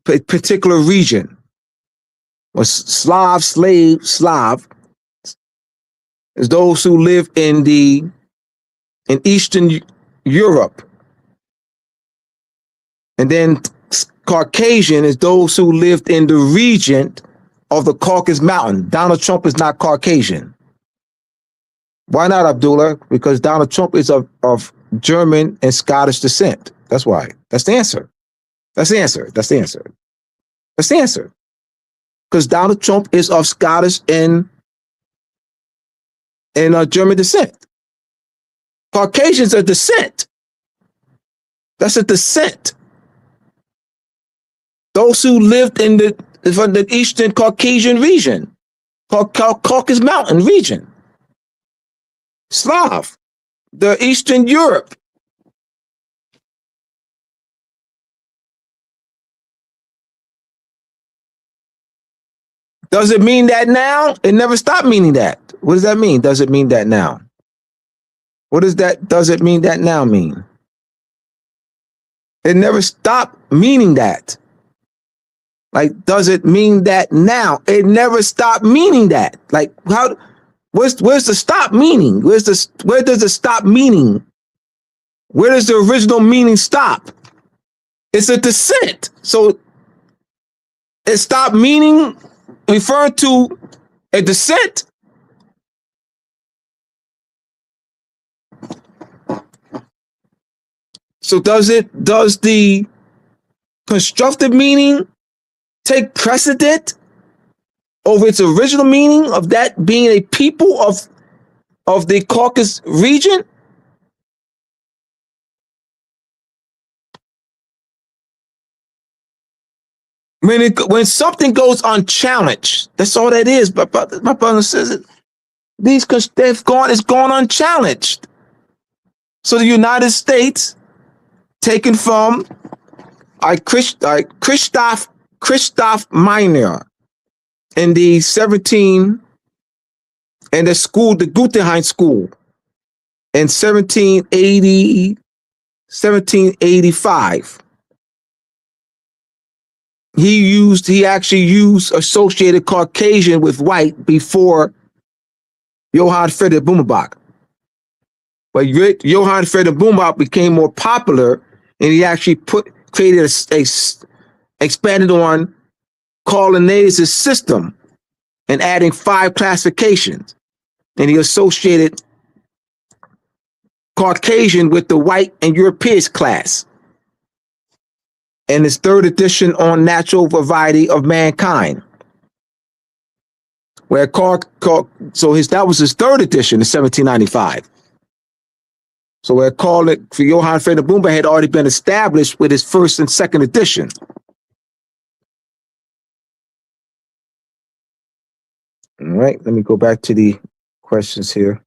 a particular region. Well, Slav is those who live in Eastern Europe. And then Caucasian is those who lived in the region of the Caucasus Mountain. Donald Trump is not Caucasian. Why not, Abdullah? Because Donald Trump is of German and Scottish descent. That's why. That's the answer. Because Donald Trump is of Scottish and German descent. Caucasians are descent. That's a descent. Those who lived in the Eastern Caucasian region, Caucasus Mountain region. Slav, the Eastern Europe. Does it mean that now? It never stopped meaning that. What does that mean? Does it mean that now? What does that, does it mean that now mean? It never stopped meaning that. Like, does it mean that now? It never stopped meaning that. Like, where's the stop meaning? Where does the stop meaning? Where does the original meaning stop? It's a descent. So it stopped meaning referring to a descent. So does the constructive meaning take precedent over its original meaning of that being a people of the Caucasus region? When something goes unchallenged, that's all that is. But my brother says it. It's gone unchallenged. So the United States, taken from Christoph Minor in the the Guggenheim School in 1785. He actually used associated Caucasian with white before Johann Friedrich Blumenbach. But Johann Friedrich Blumenbach became more popular, and he actually expanded on Carl Linnaeus' system and adding 5 classifications. And he associated Caucasian with the white and European class. And his 3rd edition on natural variety of mankind. That was his 3rd edition in 1795. So we're calling it for Johann Friedrich Blumenbach had already been established with his 1st and 2nd edition. All right, let me go back to the questions here.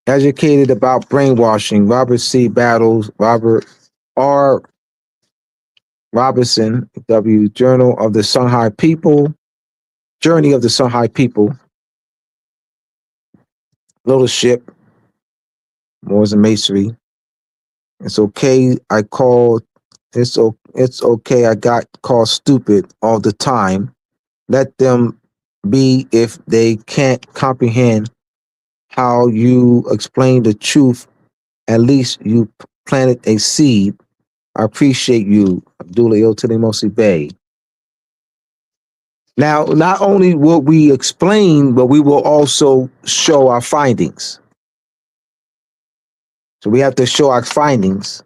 Educated about brainwashing, Robert C. Battles, Robert R. Robinson, W. Journal of the Songhai People, Journey of the Songhai People, Little Ship, Moors and Masonry. It's okay. It's okay. I got called stupid all the time. Let them be if they can't comprehend how you explain the truth. At least you planted a seed. I appreciate you, Abdullah to the Mosi Bay. Now, not only will we explain, but we will also show our findings. So we have to show our findings,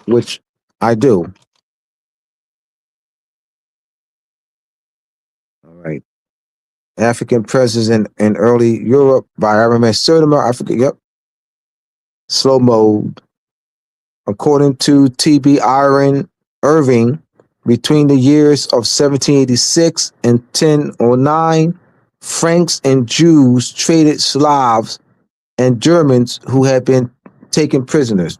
which I do. All right. African presence in early Europe by RMS Sertimer. I forget. Yep. Slow mode. According to T.B. Irving, between the years of 1786 and 1009, Franks and Jews traded Slavs and Germans who had been taken prisoners.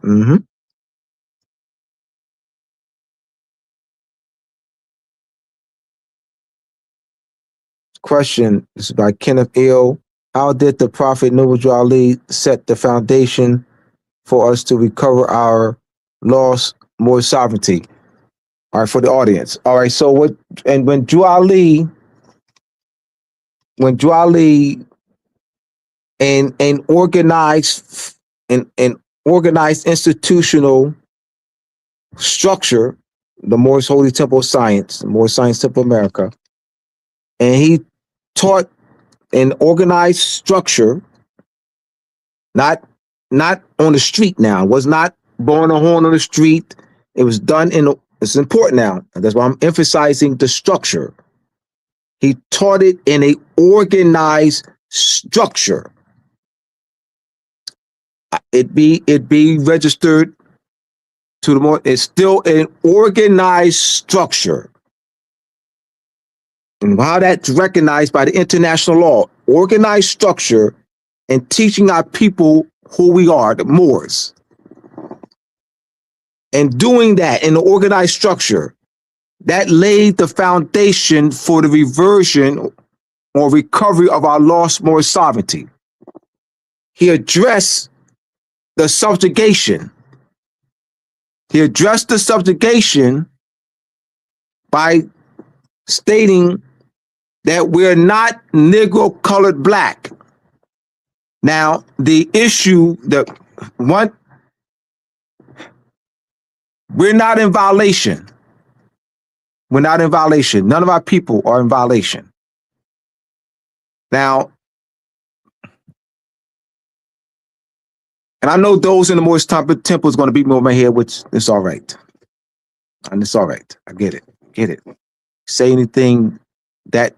Question, this is by Kenneth Ill. How did the Prophet Noble Ali set the foundation for us to recover our lost Moorish sovereignty? All right, for the audience. All right, so when Juali and organized institutional structure, the Moorish Holy Temple of Science, the Moorish Science Temple of America, and he taught an organized structure, not on the street now. It was not blowing a horn on the street. It was done it's important now. That's why I'm emphasizing the structure. He taught it in an organized structure. It be registered to the more. It's still an organized structure. And how that's recognized by the international law, organized structure and teaching our people who we are, the Moors. And doing that in the organized structure, that laid the foundation for the reversion or recovery of our lost Moorish sovereignty. He addressed the subjugation. He addressed the subjugation by stating that we're not Negro colored black. Now, the issue we're not in violation. We're not in violation. None of our people are in violation. Now, and And I know those in the Moorish temple is going to beat me over my head, which is all right. And it's all right. I get it. Get it. Say anything that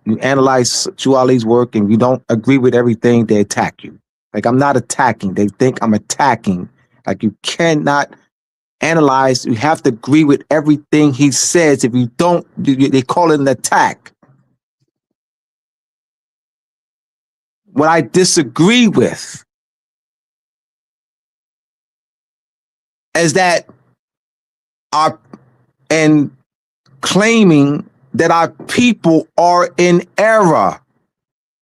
you analyze Shu Ali's work and you don't agree with everything, they attack you. Like, I'm not attacking. They think I'm attacking. Like, you cannot analyze. You have to agree with everything he says. If you don't, they call it an attack. What I disagree with is that and claiming that our people are in error,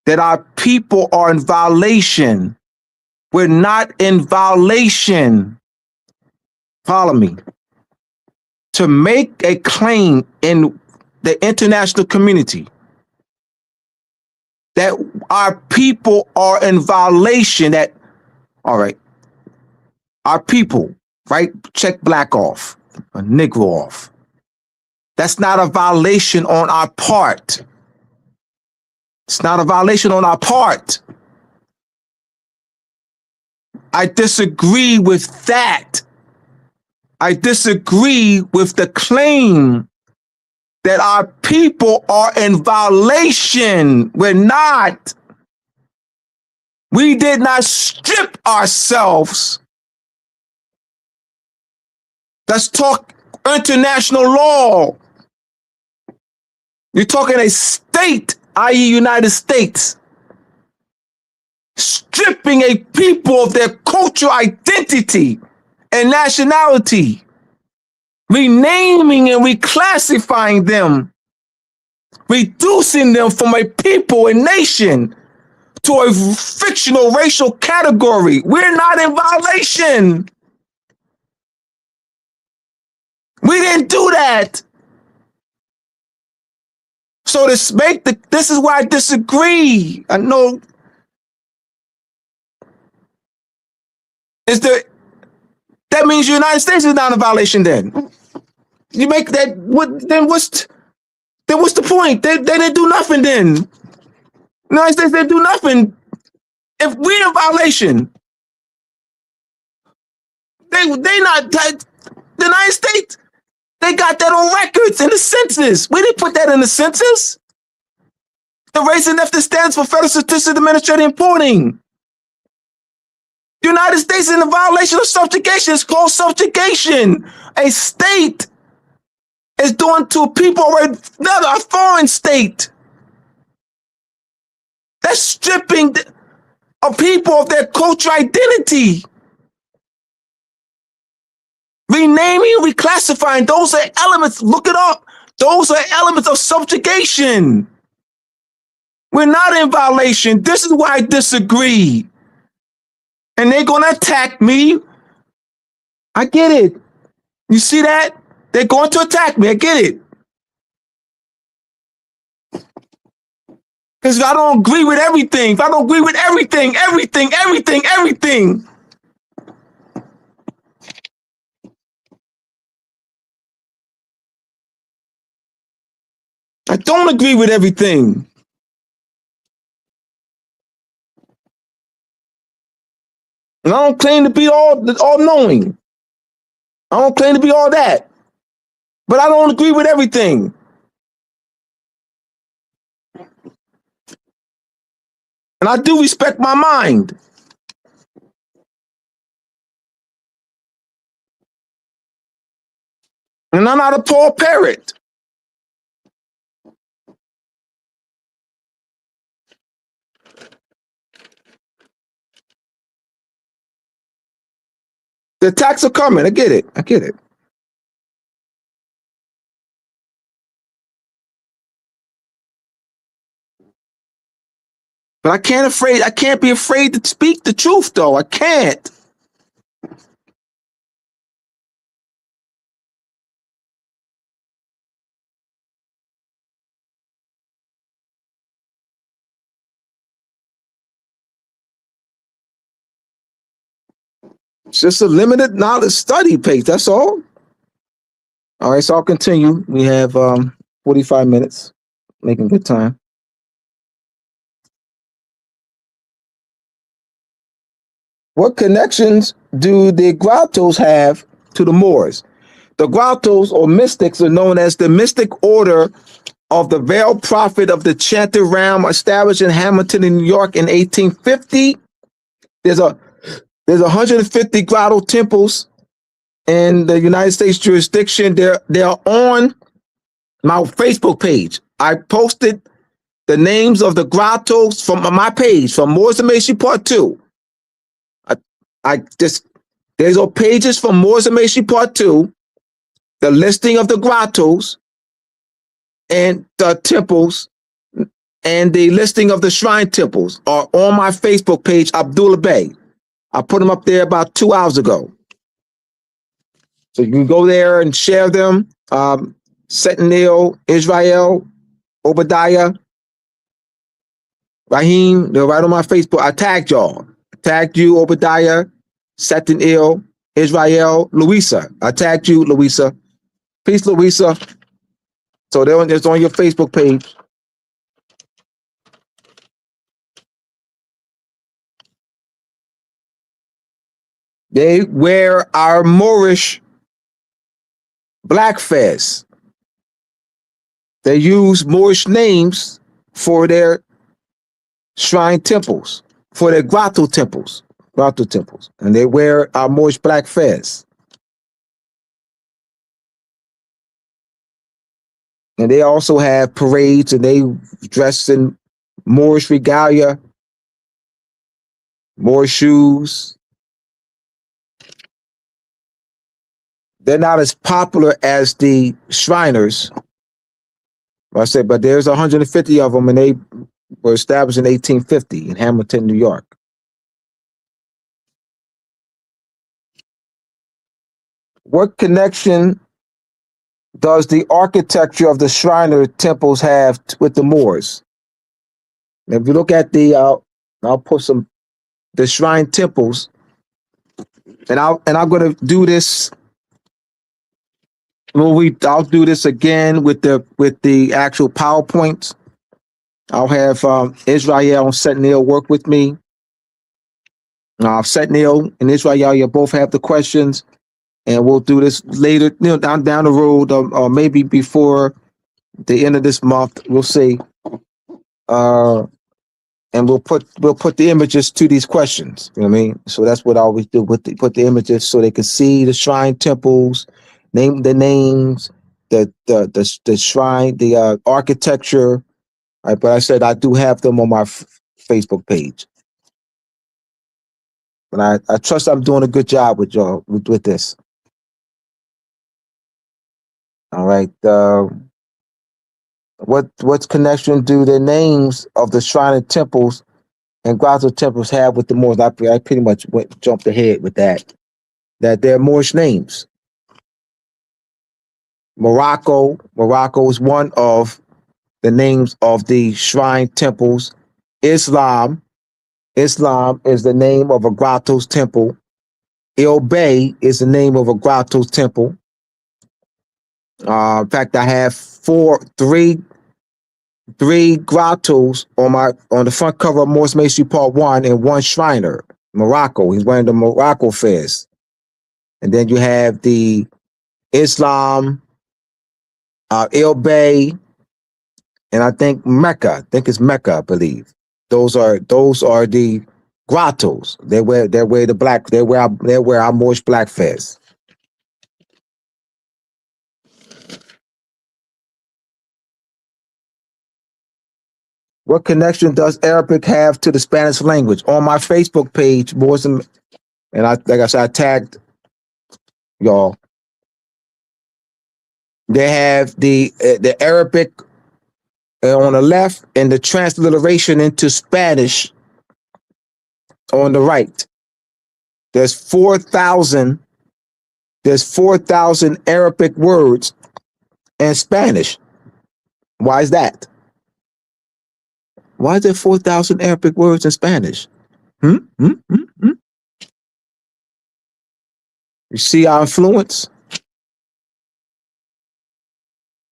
that our people are in violation. We're not in violation. Follow me. To make a claim in the international community that our people are in violation, that, all right, our people, right? Check black off, a Negro off. That's not a violation on our part. It's not a violation on our part. I disagree with that. I disagree with the claim that our people are in violation. We're not. We did not strip ourselves. Let's talk international law. You're talking a state, i.e. United States, stripping a people of their cultural identity and nationality, renaming and reclassifying them, reducing them from a people, a nation, to a fictional racial category. We're not in violation. We didn't do that. So this is why I disagree. I know that means the United States is not in violation then. You make that, then what's the point? They didn't do nothing then. The United States didn't do nothing. If we're in violation, the United States, they got that on records in the census. We didn't put that in the census. The race and ethnicity stands for Federal Statistics Administrative Reporting. The United States is in a violation of subjugation. It's called subjugation. A state is doing to people a foreign state. That's stripping a people of their cultural identity. Renaming, reclassifying, those are elements, look it up. Those are elements of subjugation. We're not in violation. This is why I disagree. And they're going to attack me. I get it. You see that? They're going to attack me. I get it. Because if I don't agree with everything, everything. I don't agree with everything. And I don't claim to be all knowing. I don't claim to be all that. But I don't agree with everything. And I do respect my mind. And I'm not a Paul Parrot. The attacks are coming. I get it. But I can't be afraid to speak the truth, though. I can't. It's just a limited knowledge study page. That's all. All right, so I'll continue. We have 45 minutes, making good time. What connections do the grottos have to the Moors? The grottos or mystics are known as the mystic order of the veiled prophet of the chanted realm, established in Hamilton, New York in 1850. There's 150 grotto temples in the United States jurisdiction. They're on my Facebook page. I posted the names of the grottos from my page from Moors and Masonry Part 2. There's all pages from Moors and Masonry Part 2, the listing of the grottos and the temples, and the listing of the shrine temples are on my Facebook page, Abdullah Bey. I put them up there about 2 hours ago. So you can go there and share them. Sentinel, Israel, Obadiah, Raheem, they're right on my Facebook. I tagged y'all. I tagged you, Obadiah, Sentinel, Israel, Louisa. I tagged you, Louisa. Peace, Louisa. So it's on your Facebook page. They wear our Moorish black fez. They use Moorish names for their shrine temples, for their grotto temples, and they wear our Moorish black fez. And they also have parades, and they dress in Moorish regalia, Moorish shoes. They're not as popular as the Shriners. I said, but there's 150 of them, and they were established in 1850 in Hamilton, New York. What connection does the architecture of the Shriner temples have with the Moors? And if you look at I'll put the shrine temples, and I'm going to do this. I'll do this again with the actual PowerPoints. I'll have Israel and Sentinel work with me. Sentinel and Israel, you both have the questions, and we'll do this later, down the road, or maybe before the end of this month. We'll see, and we'll put the images to these questions. You know what I mean? So that's what I always do. Put the images so they can see the shrine temples, name the names, the shrine, the architecture. All right, but I said I do have them on my Facebook page. But I trust I'm doing a good job with y'all with this. All right. What connection do the names of the shrine and temples and grotto temples have with the Moors? I pretty much jumped ahead with that. That they're Moorish names. Morocco is one of the names of the shrine temples. Islam is the name of a grotto's temple. Il Bay is the name of a grotto's temple. In fact, I have three grottos on the front cover of Moorish Masonry Part 1 and one Shriner, Morocco. He's wearing the Morocco fez. And then you have the Islam, Il Bay, and I think Mecca. I think it's Mecca, I believe. Those are the grottos. They wear the black. They wear our Moorish black fez. What connection does Arabic have to the Spanish language? On my Facebook page, Moors and like I said, I tagged y'all. They have the Arabic on the left and the transliteration into Spanish on the right. There's 4,000 Arabic words in Spanish. Why is that? Why is there 4,000 Arabic words in Spanish? You see our influence?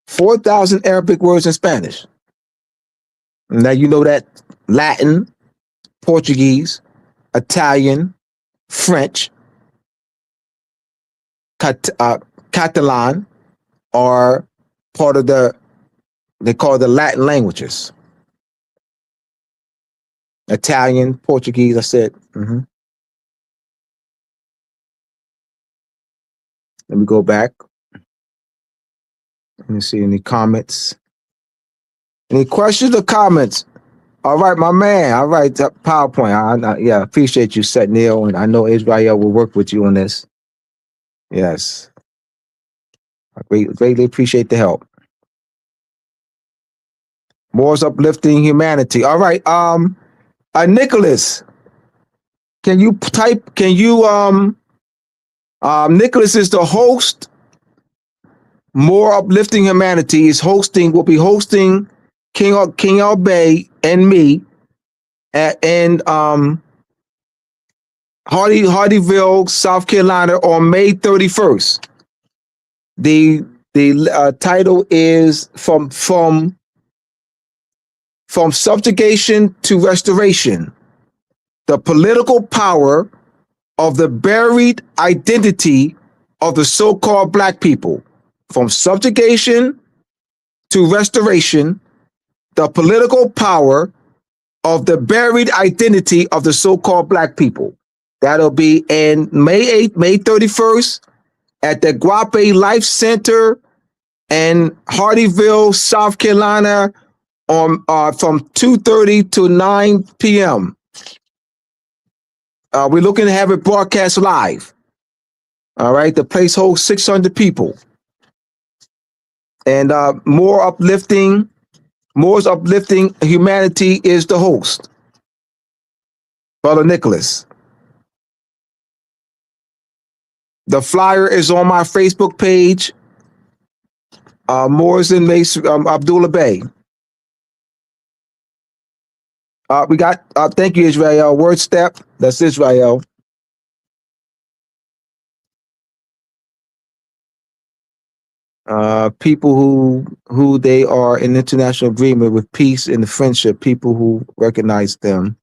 4,000 Arabic words in Spanish. Now you know that Latin, Portuguese, Italian, French, Catalan, are part of they call the Latin languages. Italian, Portuguese, I said. Let me go back. Let me see any comments. Any questions or comments? All right, my man. All right, PowerPoint. Yeah, appreciate you, Set Neil, and I know Israel will work with you on this. Yes, I greatly appreciate the help. More's uplifting humanity. All right, Nicholas, can you type? Can you Nicholas is the host. More uplifting humanity is hosting. Will be hosting King Al Bay and me and Hardyville, South Carolina on May 31st. The title is from subjugation to restoration: the political power of the buried identity of the so-called Black people. From subjugation to restoration: the political power of the buried identity of the so-called Black people. That'll be in May 31st at the Guape Life Center in Hardyville, South Carolina, on from 2:30 to 9 p.m. We're looking to have it broadcast live. All right, the place holds 600 people. And More's uplifting humanity is the host, Brother Nicholas. The flyer is on my Facebook page, Moors and Mason, Abdullah Bay. We got, thank you, Israel. Word step, that's Israel. People who they are in international agreement with peace and friendship, people who recognize them.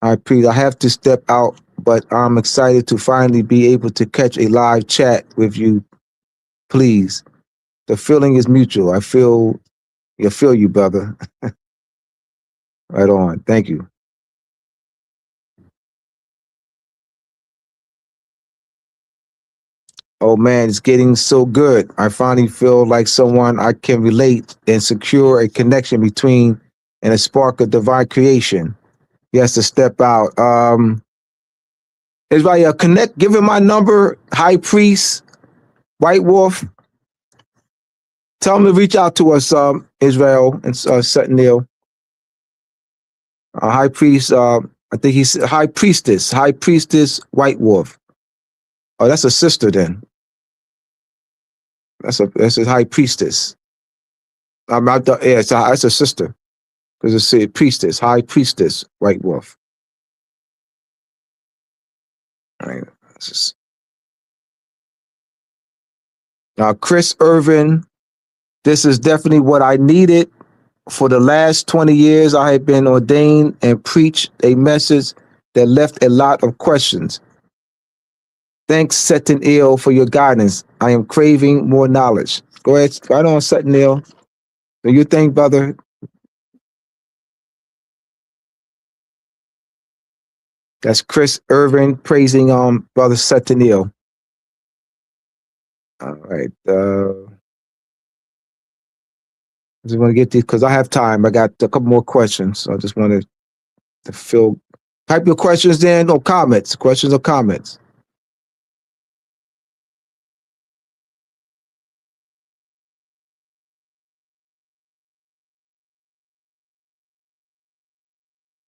I have to step out, but I'm excited to finally be able to catch a live chat with you. Please, the feeling is mutual. I feel you, brother. Right on. Thank you. Oh man, it's getting so good. I finally feel like someone I can relate and secure a connection between and a spark of divine creation. He has to step out. Israel, connect, give him my number, High Priest, White Wolf. Tell him to reach out to us, Israel and Sentinel. High Priest, I think he's High Priestess, White Wolf. Oh, that's a sister then. That's a High Priestess. That's a sister. Because it's a priestess, High Priestess, White Wolf. All right. Chris Irvin, this is definitely what I needed. For the last 20 years, I have been ordained and preached a message that left a lot of questions. Thanks, Setin for your guidance. I am craving more knowledge. Go ahead, right on, Setin Do you think, brother? That's Chris Irvin praising Brother Setin All right. I just want to get these because I have time. I got a couple more questions. So I just wanted to fill. Type your questions in or comments. Questions or comments.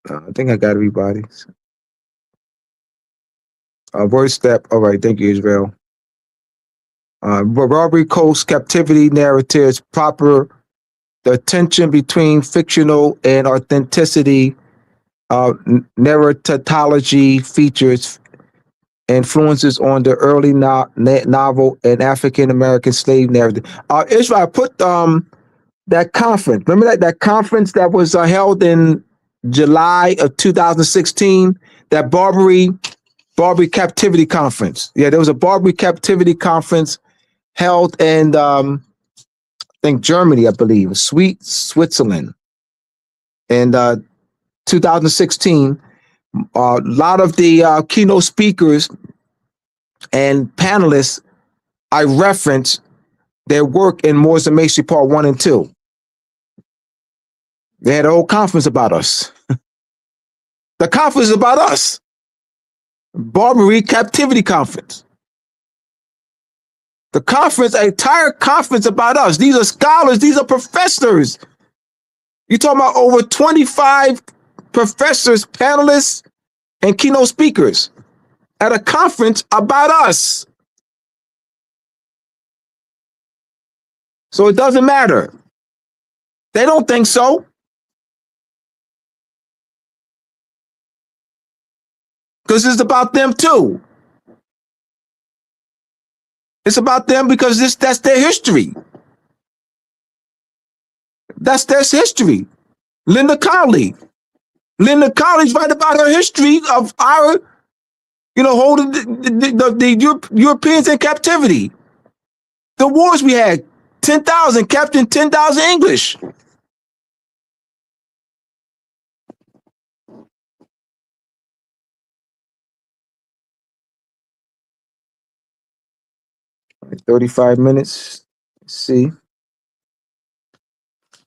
I think I got everybody's. Word step. All right. Thank you, Israel. Robbery Coast captivity narratives proper. The tension between fictional and authenticity. Narratology features influences on the early novel and African American slave narrative. Israel, I put that conference. Remember that conference that was held in July of 2016, that Barbary Captivity Conference. Yeah, there was a Barbary Captivity Conference held in I think Germany, I believe, Switzerland. In 2016, a lot of the keynote speakers and panelists, I reference their work in Moors and Masonry Part 1 and 2. They had a whole conference about us. The conference is about us. Barbary Captivity Conference. The conference, an entire conference about us. These are scholars, these are professors. You're talking about over 25 professors, panelists, and keynote speakers at a conference about us. So it doesn't matter. They don't think so. Because it's about them too. It's about them because that's their history. That's their history. Linda Colley. Linda Colley's right about her history of our, holding the Europeans in captivity. The wars we had, 10,000, capturing 10,000 English. Right, 35 minutes. Let's see.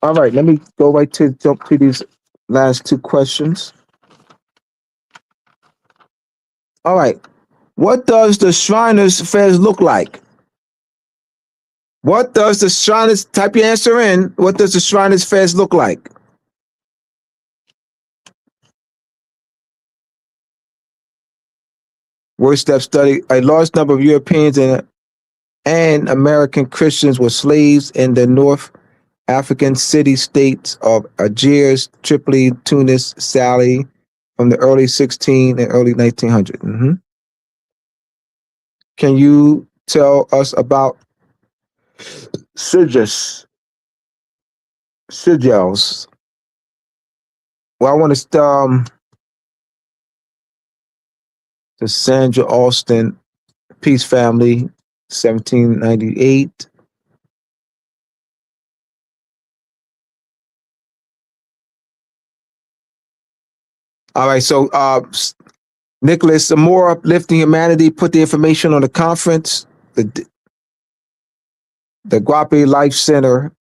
All right, let me go jump to these last two questions. All right. What does the Shriners Fez look like? What does the Shriners, type your answer in, what does the Shriners Fez look like? Word step study, a large number of Europeans and American Christians were slaves in the North African city-states of Algiers, Tripoli, Tunis, Sali, from the early 16 and early 1900s. Can you tell us about sigils? Well, I want to the Sandra Alston Peace Family, 1798. All right, so Nicholas, some more uplifting humanity. Put the information on the conference, the Guape Life Center,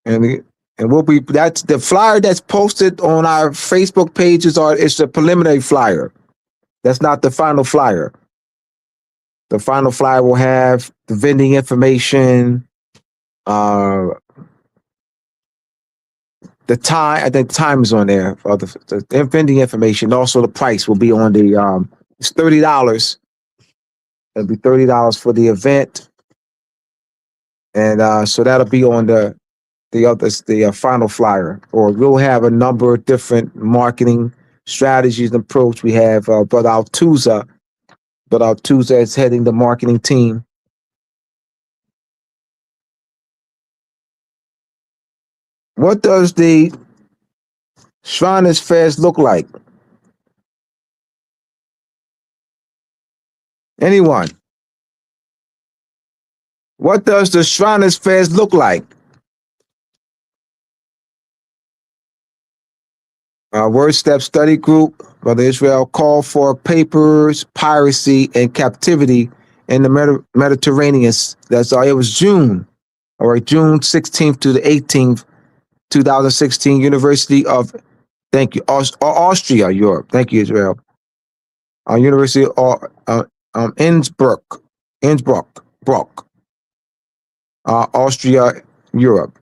and we'll be, that's the flyer that's posted on our Facebook pages. It's the preliminary flyer. That's not the final flyer. The final flyer will have the vending information, the time. I think the time is on there for the vending information. Also, the price will be on the. It's $30. It'll be $30 for the event, and so that'll be on the final flyer. Or we'll have a number of different marketing strategies and approach. We have Brother Altuza. But Altuza is heading the marketing team. What does the Shriners Fest look like? Anyone? What does the Shriners Fest look like? Word Step Study Group, Brother Israel, called for papers, piracy, and captivity in the Mediterranean. It was June, all right, June 16th to the 18th, 2016, University of, thank you, Austria, Europe. Thank you, Israel. University of Innsbruck, Austria, Europe.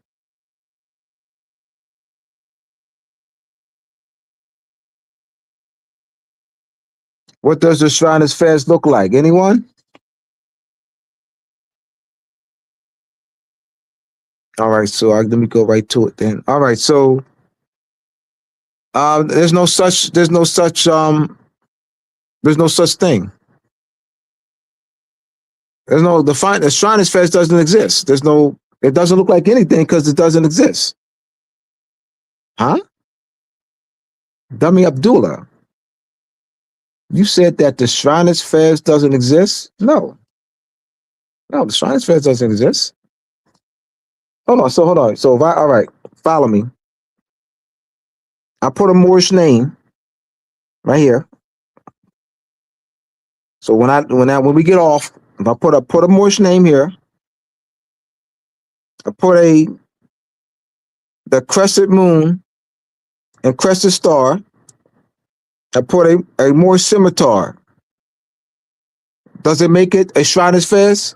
What does the Shriners Fest look like? Anyone? All right, so let me go right to it then. All right, so there's no such thing. The Shriners Fest doesn't exist. It doesn't look like anything because it doesn't exist. Huh? Dummy Abdullah, you said that the Shriners Fairs doesn't exist? No. No, the Shriners Fairs doesn't exist. Hold on. So if I, all right, follow me. I put a Moorish name right here. So when we get off, if I put a Moorish name here, I put the crescent moon and crescent star. I put a Moorish scimitar. Does it make it a Shriners Fairs?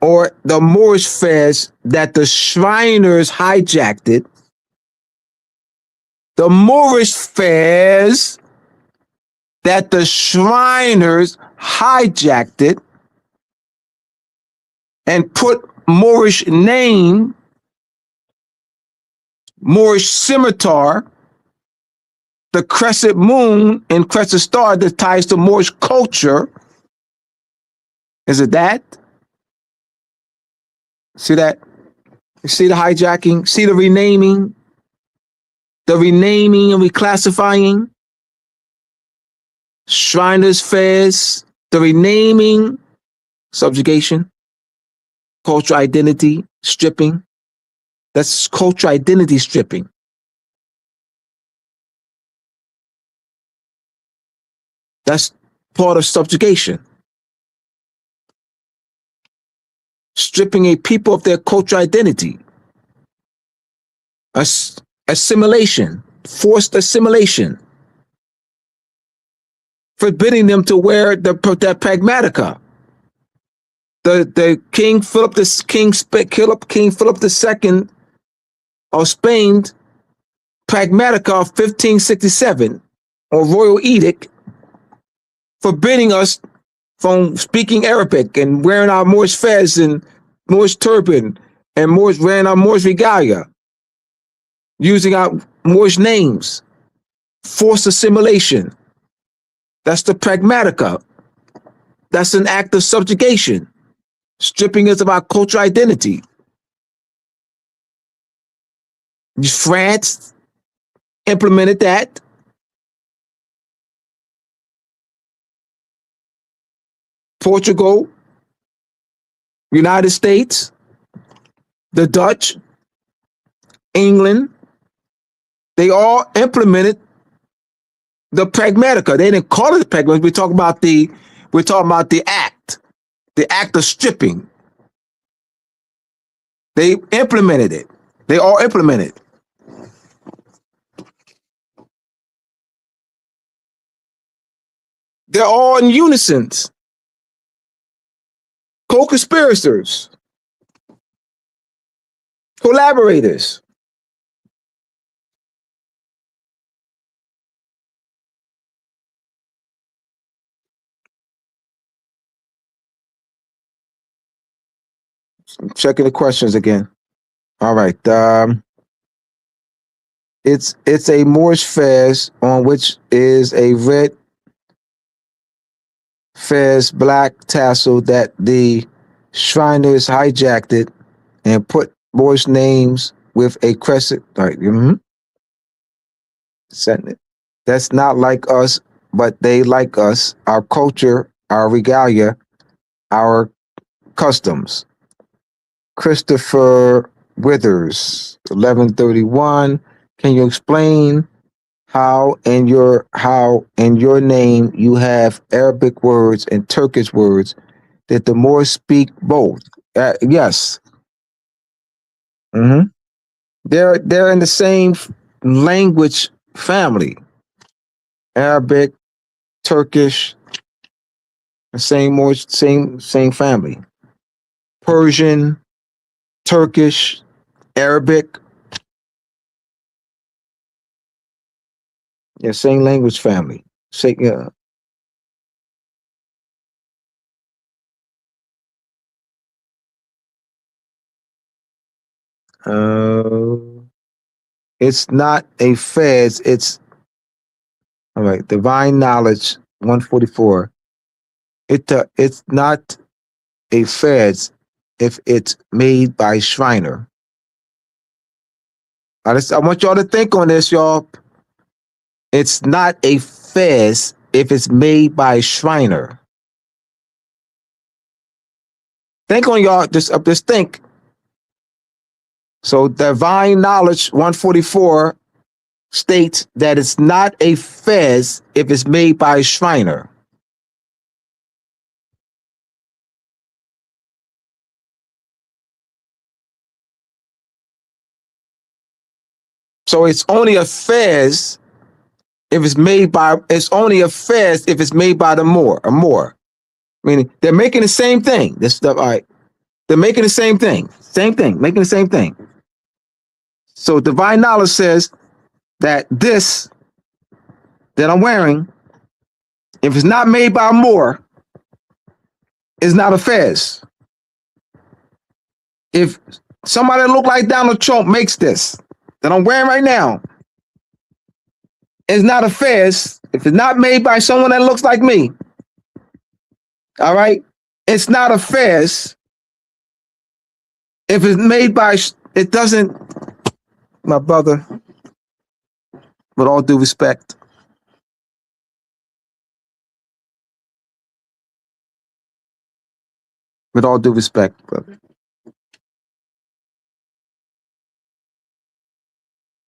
Or the Moorish Fairs that the Shriners hijacked it? The Moorish Fairs that the Shriners hijacked it and put Moorish name, Moorish scimitar, the crescent moon and crescent star that ties to Moorish culture. Is it that? See that? You see the hijacking? See the renaming? The renaming and reclassifying? Shriners Fairs, the renaming, subjugation, cultural identity stripping. That's cultural identity stripping. That's part of subjugation. Stripping a people of their cultural identity. Assimilation, forced assimilation. Forbidding them to wear that pragmatica. The King Philip II of Spain, pragmatica of 1567, or royal edict, forbidding us from speaking Arabic and wearing our Moorish fez and Moorish turban and wearing our Moorish regalia, using our Moorish names, forced assimilation. That's the pragmatica. That's an act of subjugation, stripping us of our cultural identity. France implemented that. Portugal, United States, the Dutch, England, they all implemented the pragmatica. They didn't call it the pragmatica. We're talking about the act of stripping. They implemented it. They all implemented it. They're all in unison. Co-conspirators, collaborators. I'm checking the questions again. All right. It's a Moorish fez on which is a red fez black tassel that the Shriners hijacked it and put Moorish names with a crescent. All right. Setting it. That's not like us, but they like us. Our culture, our regalia, our customs. Christopher Withers, 1131. Can you explain how in your name you have Arabic words and Turkish words? Did the Moors speak both? Yes. They're in the same language family. Arabic, Turkish, the same Moorish, same family. Persian, Turkish, Arabic. Yeah, same language family. Same, yeah. It's not a fez. It's all right. Divine knowledge, 144. It's not a fez if it's made by Shriner. I want y'all to think on this, y'all. It's not a fez if it's made by a Shriner. Think on y'all, just think. So divine knowledge 144 states that it's not a fez if it's made by a Shriner. So it's only a fez if it's made by, it's only a fez if it's made by the Moor. Meaning they're making the same thing. This stuff, all right. They're making the same thing. Making the same thing. So divine knowledge says that this that I'm wearing, if it's not made by a Moor, it's not a fez. If somebody that look like Donald Trump makes this that I'm wearing right now, it's not a fez. If it's not made by someone that looks like me, all right, it's not a fez. If it's made by, it doesn't, my brother, with all due respect, brother,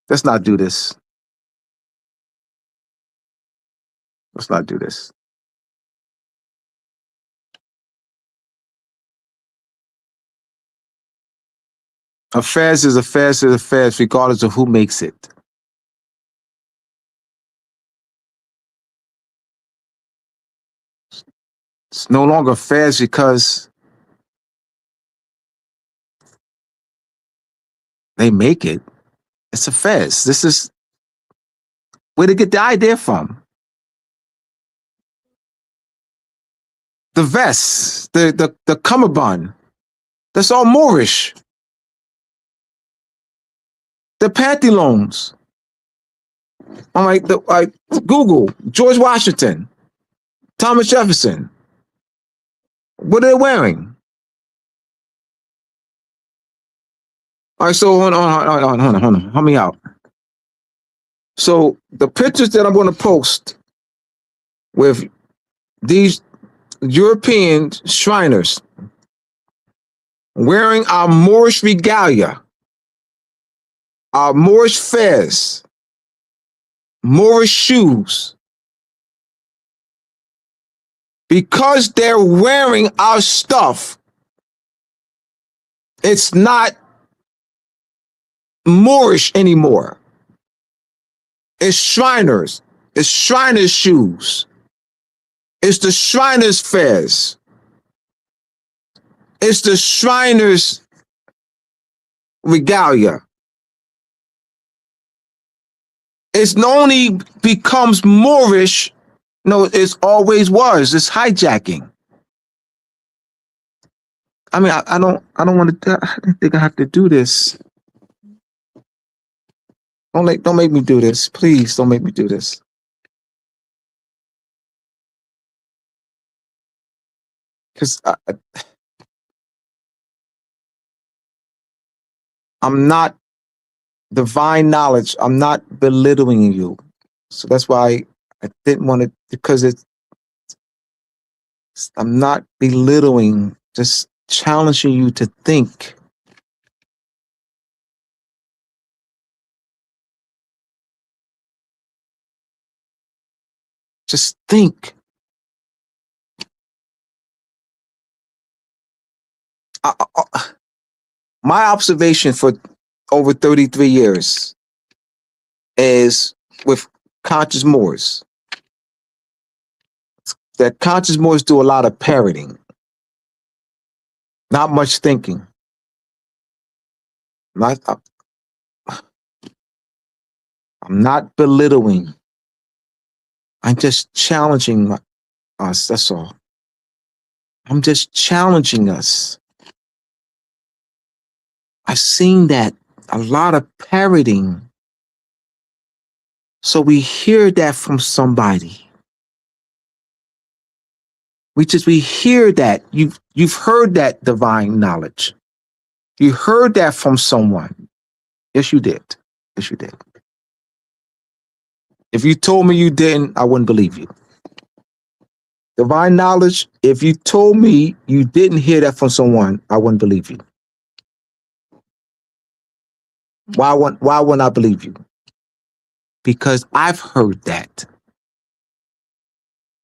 let's not do this. Let's not do this. A fez is a fez is a fez, regardless of who makes it. It's no longer a fez because they make it. It's a fez. This is where to get the idea from. The vest, the cummerbund, that's all Moorish. The pantaloons. I'm like, Google, George Washington, Thomas Jefferson. What are they wearing? All right, so hold on. Help me out. So the pictures that I'm going to post with these European Shriners wearing our Moorish regalia, our Moorish fez, Moorish shoes, because they're wearing our stuff, it's not Moorish anymore. It's Shriners. It's Shriners shoes. It's the Shriners fez. It's the Shriners regalia. It's not only becomes Moorish, no, it always was. It's hijacking. I mean, I don't want to. I don't think I have to do this. Don't make me do this, please. Don't make me do this. Because I'm not divine knowledge. I'm not belittling you. So that's why I didn't want to, because I'm not belittling, just challenging you to think. Just think. My observation for over 33 years is with conscious Moors, that conscious Moors do a lot of parroting, not much thinking. I'm not belittling. I'm just challenging us, that's all. I'm just challenging us. I've seen that, a lot of parroting. So we hear that from somebody. We hear that. You've heard that divine knowledge. You heard that from someone. Yes, you did. Yes, you did. If you told me you didn't, I wouldn't believe you. Divine knowledge, if you told me you didn't hear that from someone, I wouldn't believe you. Why wouldn't I believe you? Because I've heard that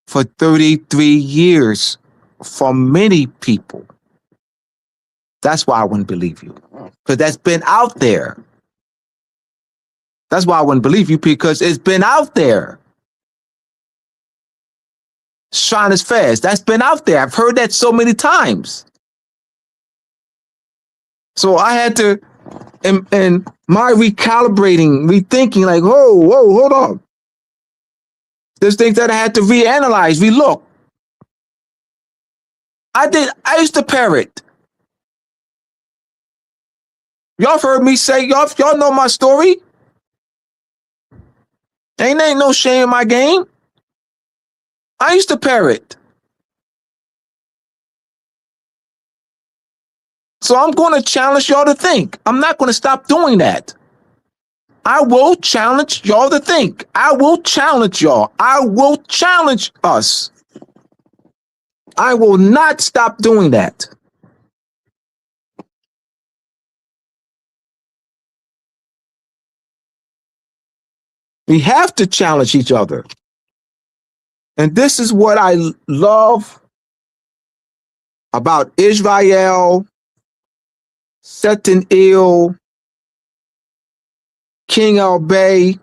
for 33 years from many people. That's why I wouldn't believe you. Because that's been out there. That's why I wouldn't believe you, because it's been out there. Shriners Fast, that's been out there. I've heard that so many times. So I had to, and my recalibrating, rethinking, like, whoa, hold on. There's things that I had to reanalyze, relook. I used to parrot. Y'all have heard me say, y'all know my story. Ain't no shame in my game. I used to parrot. So I'm going to challenge y'all to think. I'm not going to stop doing that. I will challenge y'all to think. I will challenge y'all. I will challenge us. I will not stop doing that. We have to challenge each other. And this is what I love about Israel, Seton Il, King Albay,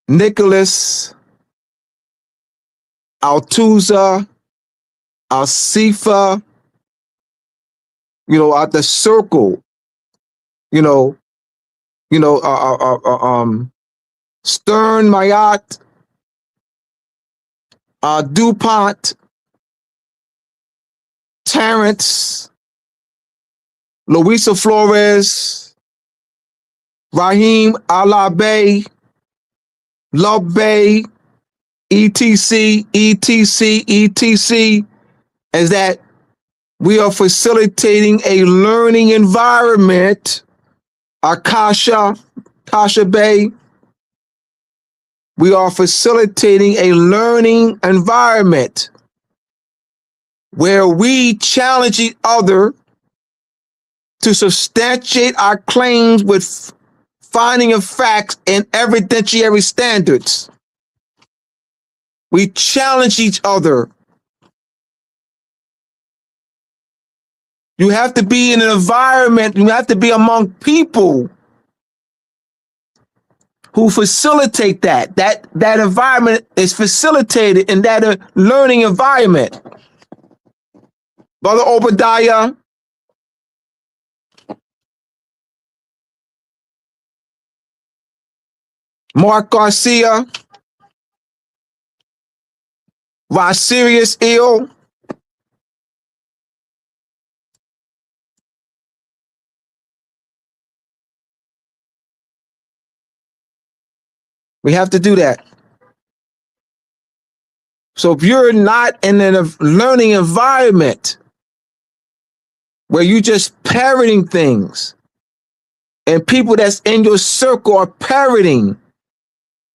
Nicholas, Altuza, Alsifa, at the circle, Stern Mayat, DuPont, Terrence, Luisa Flores, Raheem Alabay, Love Bay, etc., is that we are facilitating a learning environment. Kasha Bay, we are facilitating a learning environment where we challenge each other to substantiate our claims with finding of facts and evidentiary standards. We challenge each other. You have to be in an environment, you have to be among people who facilitate that. That environment is facilitated in that learning environment. Brother Obadiah, Mark Garcia, Rosirius Ill, we have to do that. So if you're not in a learning environment where you just parroting things and people that's in your circle are parroting,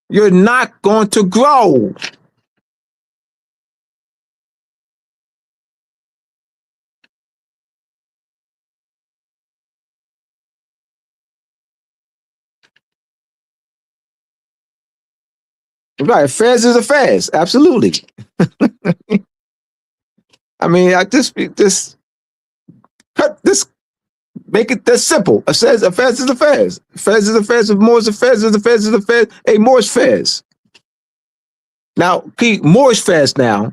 you're not going to grow. Right, affairs is affairs, absolutely. I mean, I just cut this, make it that simple. Affairs is affairs. Affairs is affairs of Moorish affairs is affairs is affairs. Hey, Moorish affairs. Now, Pete, Moorish affairs now.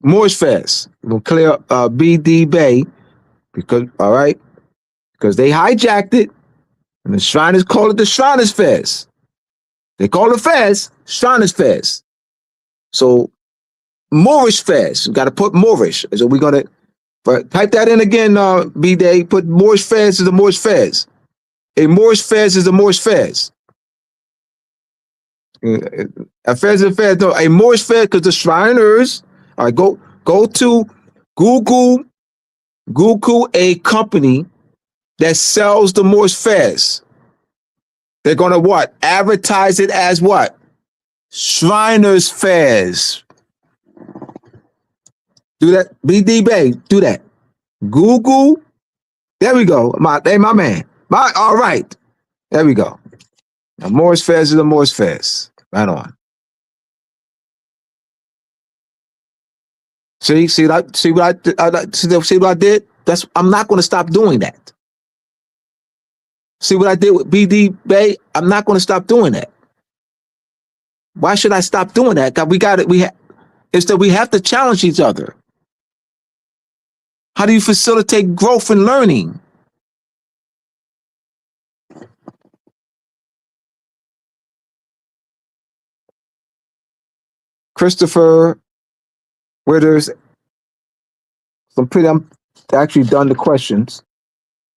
Moorish affairs. We'll clear up BD Bay because they hijacked it, and the Shriners call it the Shriners Fairs. They call it fairs, Shriners Fairs. So Moorish Fairs, you got to put Moorish. So we're gonna type that in again, B-Day. Put Moorish Fairs is the Moorish Fairs. A Moorish Fairs is the Moorish Fairs. Affairs is affairs. No, a Moorish Fair, because the Shriners. All right, go to Google a company that sells the Moorish fairs. They're going to what? Advertise it as what? Shriners Fairs. Do that. BD Bay, do that. Google. There we go. My man. All right. There we go. Now, Moorish Fairs is the Moorish Fairs. Right on. See what I did? I'm not going to stop doing that. See what I did with BD Bay? I'm not going to stop doing that. Why should I stop doing that? It's that we have to challenge each other. How do you facilitate growth and learning? Christopher Withers, I'm actually done the questions.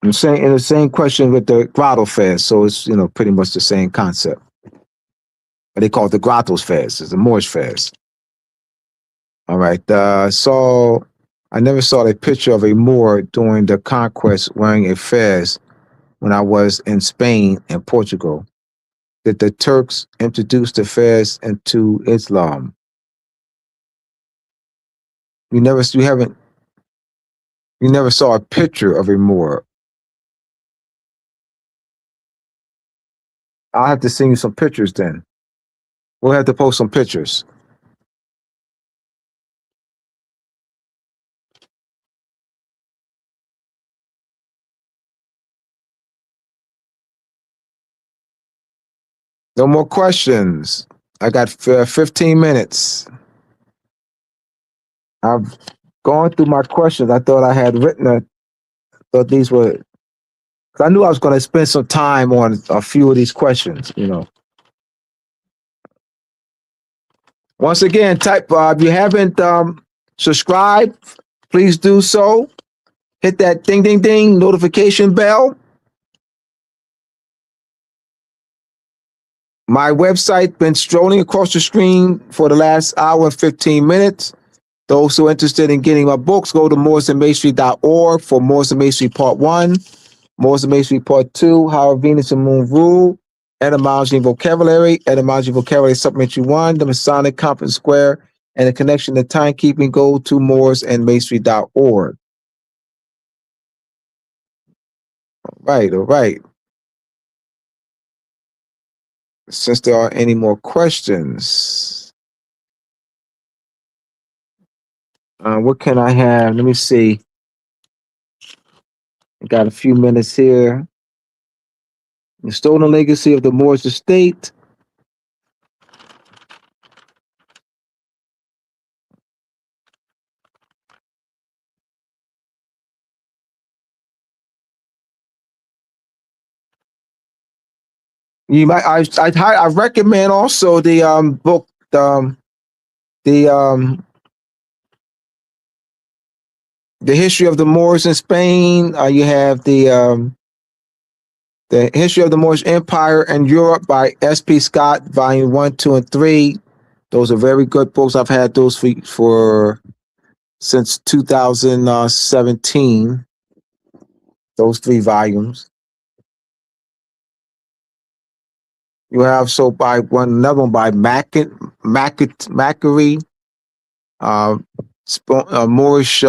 I'm saying in the same question with the grotto fairs, so it's pretty much the same concept. But they call it the grottos fairs, it's the Moorish fairs. All right. I never saw a picture of a Moor during the conquest wearing a fez when I was in Spain and Portugal. Did the Turks introduce the fez into Islam? You never saw a picture of a Moor. I'll have to send you some pictures then. We'll have to post some pictures. No more questions. I got 15 minutes. I've gone through my questions. I thought I had thought these were, because I knew I was going to spend some time on a few of these questions, Once again, if you haven't subscribed, please do so. Hit that ding, ding, ding notification bell. My website been strolling across the screen for the last hour and 15 minutes. Those who are interested in getting my books, go to mooresandmasonry.org for Moors and Masonry Part 1, Moors and Masonry Part 2, How Venus and Moon Rule, Etymology and Vocabulary, Etymology and Vocabulary Supplementary 1, the Masonic Compass Square, and the connection to timekeeping. Go to mooresandmasonry.org. All right. Since there are any more questions, what can I have? Let me see. I got a few minutes here. The stolen legacy of the Moorish estate. You might. I recommend also the book, the history of the Moors in Spain. You have the history of the Moorish Empire and Europe by S.P. Scott, Volume 1, 2, and 3. Those are very good books. I've had those for since 2017. Those 3 volumes. You have another one by Macquarie, Moorish,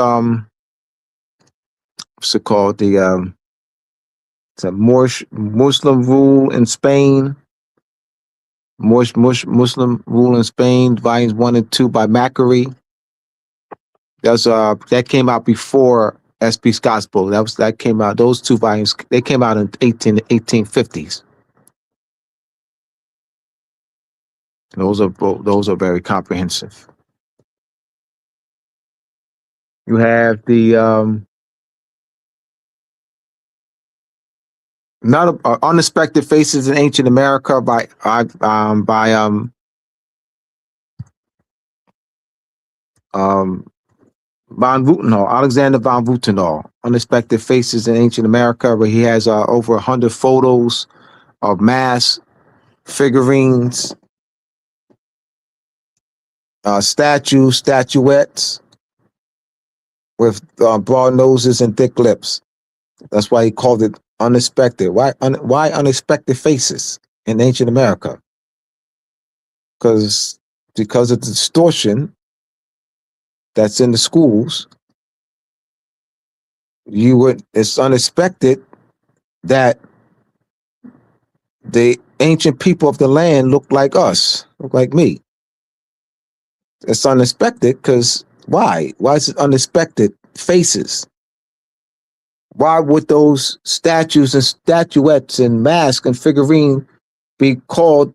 what's it called? It's a Moorish Muslim rule in Spain. Moorish Muslim rule in Spain, volumes 1 and 2 by Macquarie. That came out before S.P. Scott's book. That came out. Those 2 volumes they came out in 1850s. Those are very comprehensive. You have the Unexpected Faces in Ancient America by Von Wutenhall, Alexander von Wutenhall. Unexpected Faces in Ancient America, where he has over 100 photos of mass figurines, statues, statuettes with broad noses and thick lips. That's why he called it unexpected. Why unexpected faces in ancient America? Because of the distortion that's in the schools, it's unexpected that the ancient people of the land look like us, look like me. It's unexpected because why? Why is it unexpected faces? Why would those statues and statuettes and masks and figurine be called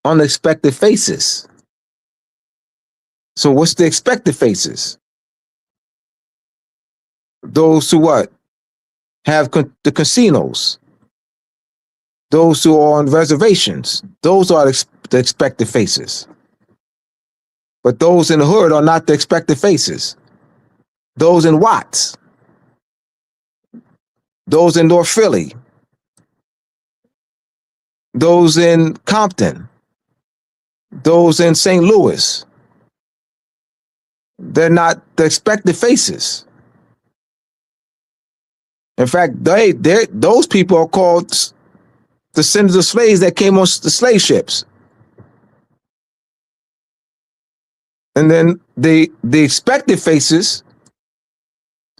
unexpected faces? So what's the expected faces? Those who what? Have the casinos. Those who are on reservations. Those are the expected faces. But those in the hood are not the expected faces. Those in Watts. Those in North Philly. Those in Compton. Those in St. Louis. They're not the expected faces. In fact, those people are called the descendants of slaves that came on the slave ships. And then the expected faces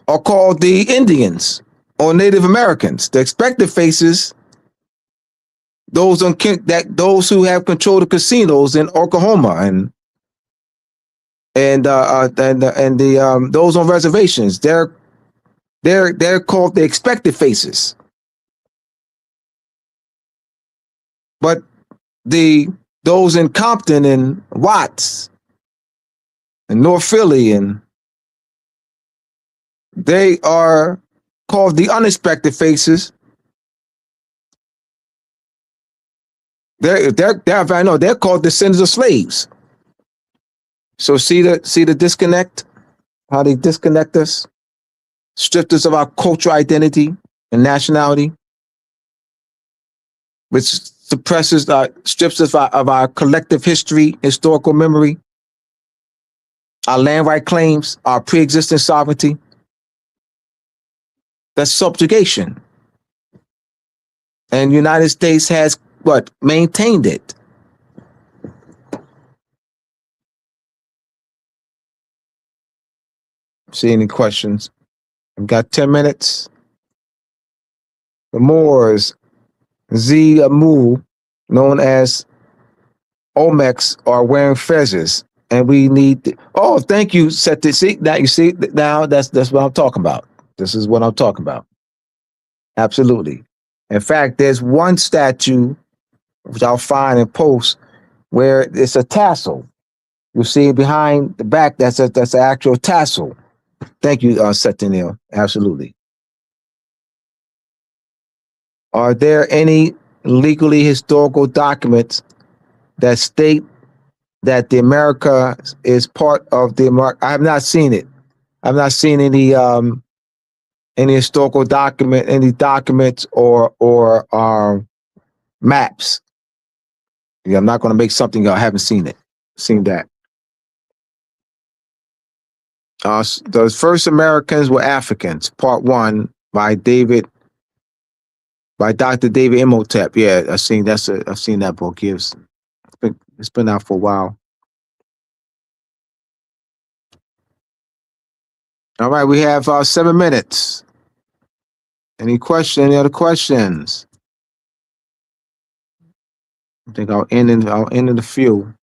are called the Indians or Native Americans. The expected faces, those who have control of casinos in Oklahoma and those on reservations. They're called the expected faces. But those in Compton and Watts and North Philly, and they are called the unexpected faces. They're called descendants of slaves. So see the disconnect, how they disconnect us, stripped us of our cultural identity and nationality, which suppresses, strips us of our collective history, historical memory, our land right claims, our pre-existing sovereignty. That's subjugation. And the United States has maintained it. See any questions? I've got 10 minutes. The Moors, Amu, known as Olmecs, are wearing fezzes, and we need. Oh, thank you. See now. You see now. That's what I'm talking about. This is what I'm talking about. Absolutely. In fact, there's one statue which I'll find and post where it's a tassel. You see behind the back. That's an actual tassel. Thank you, Setanil. Absolutely. Are there any legally historical documents that state that the America is part of the America? I have not seen it. I've not seen any historical document, any documents or maps. Yeah, I'm not going to make something I haven't seen that. The first Americans were Africans, part 1 by Dr. David Imhotep. Yeah, I've seen that book. Yes, it's been out for a while. All right, we have 7 minutes. Any other questions? I think I'll end in a few.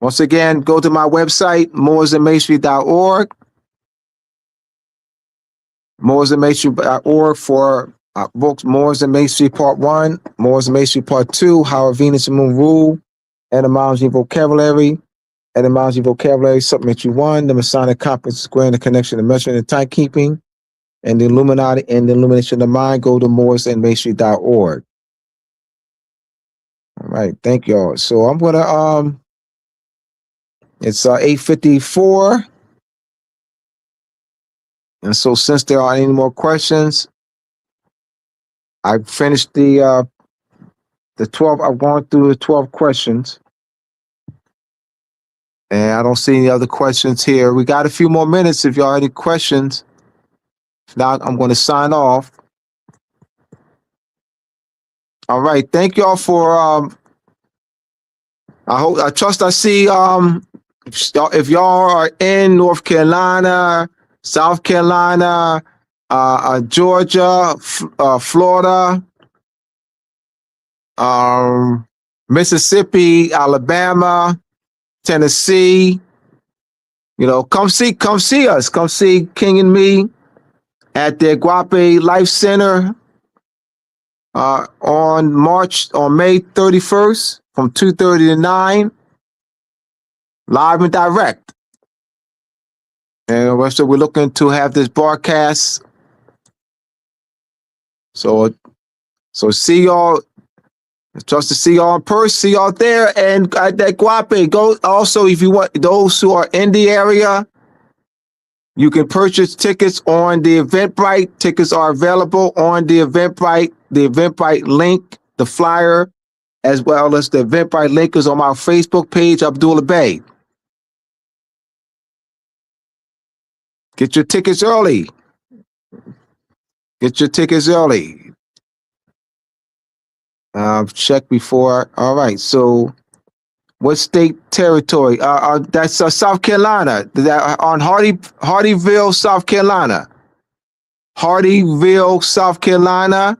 Once again, go to my website, mooresandmasonry.org. mooresandmasonry.org for books, Moors and Masonry Part 1, Moors and Masonry Part 2, How Venus and Moon Rule, Etymology and Vocabulary, Supplementary 1, the Masonic Compass Square and the Connection of Measuring and Timekeeping, and the Illuminati and the Illumination of the Mind. Go to mooresandmasonry.org. All right, thank y'all. So I'm gonna it's 8:54, and so since there aren't any more questions, I finished the 12. I've gone through the 12 questions, and I don't see any other questions here. We got a few more minutes. If y'all have any questions, Now I'm going to sign off. All right. Thank y'all for I trust I see if y'all are in North Carolina, South Carolina, Georgia, Florida, Mississippi, Alabama, Tennessee, come see us. Come see King and me at the Guape Life Center on May 31st from 2:30 to 9, live and direct. And so we're looking to have this broadcast. So see y'all. Trust to see y'all in person, see y'all there, and at that Guape. Go also if you want those who are in the area. You can purchase tickets on the Eventbrite. Tickets are available on the Eventbrite. The Eventbrite link, the flyer, as well as the Eventbrite link is on my Facebook page, Abdullah Bey. Get your tickets early. Get your tickets early. Check before. All right. So, what state territory? That's South Carolina. On Hardyville, South Carolina. Hardyville, South Carolina.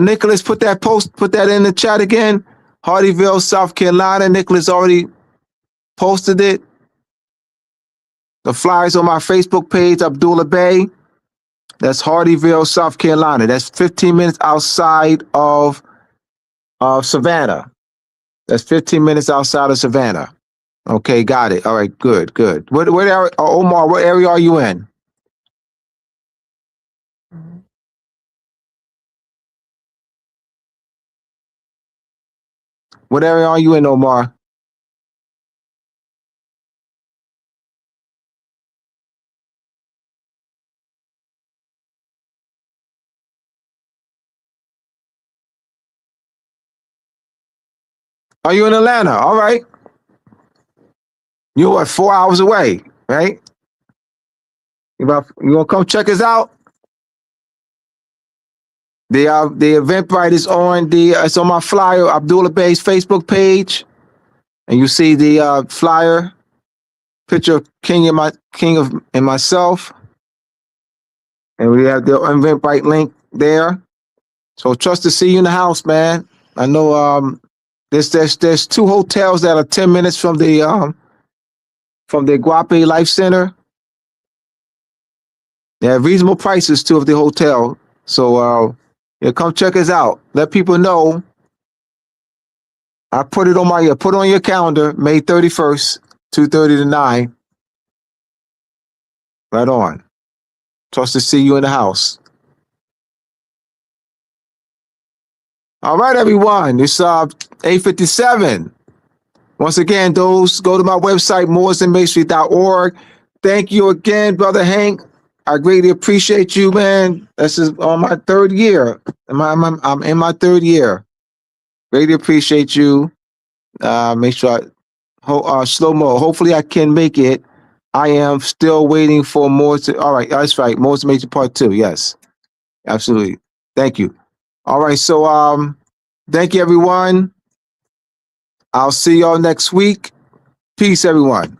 Nicholas, put that in the chat again. Hardyville, South Carolina. Nicholas already posted it. The flyers on my Facebook page, Abdullah Bey. That's Hardyville, South Carolina. That's 15 minutes outside of Savannah. That's 15 minutes outside of Savannah. Okay, got it. All right, good. What area, Omar, what area are you in? What area are you in, Omar? Are you in Atlanta? All right. You're what, 4 hours away, right? You gonna come check us out? The Eventbrite is it's on my flyer, Abdullah Bey's Facebook page, and you see the flyer picture of King and myself, and we have the Eventbrite link there. So trust to see you in the house, man. I know there's 2 hotels that are 10 minutes from the Guape Life Center. They have reasonable prices too of the hotel. So come check us out. Let people know. I put it on your calendar, May 31st, 2:30 to 9. Right on. Trust to see you in the house. All right, everyone. It's 8:57. Once again, those go to my website, mooresandmasonry.org. Thank you again, Brother Hank. I greatly appreciate you, man. This is on my 3rd year. I'm in my 3rd year. Greatly appreciate you. Make sure slow mo. Hopefully I can make it. I am still waiting for more to. All right, that's right. More to Major Part 2. Yes, absolutely. Thank you. All right, so thank you, everyone. I'll see y'all next week. Peace, everyone.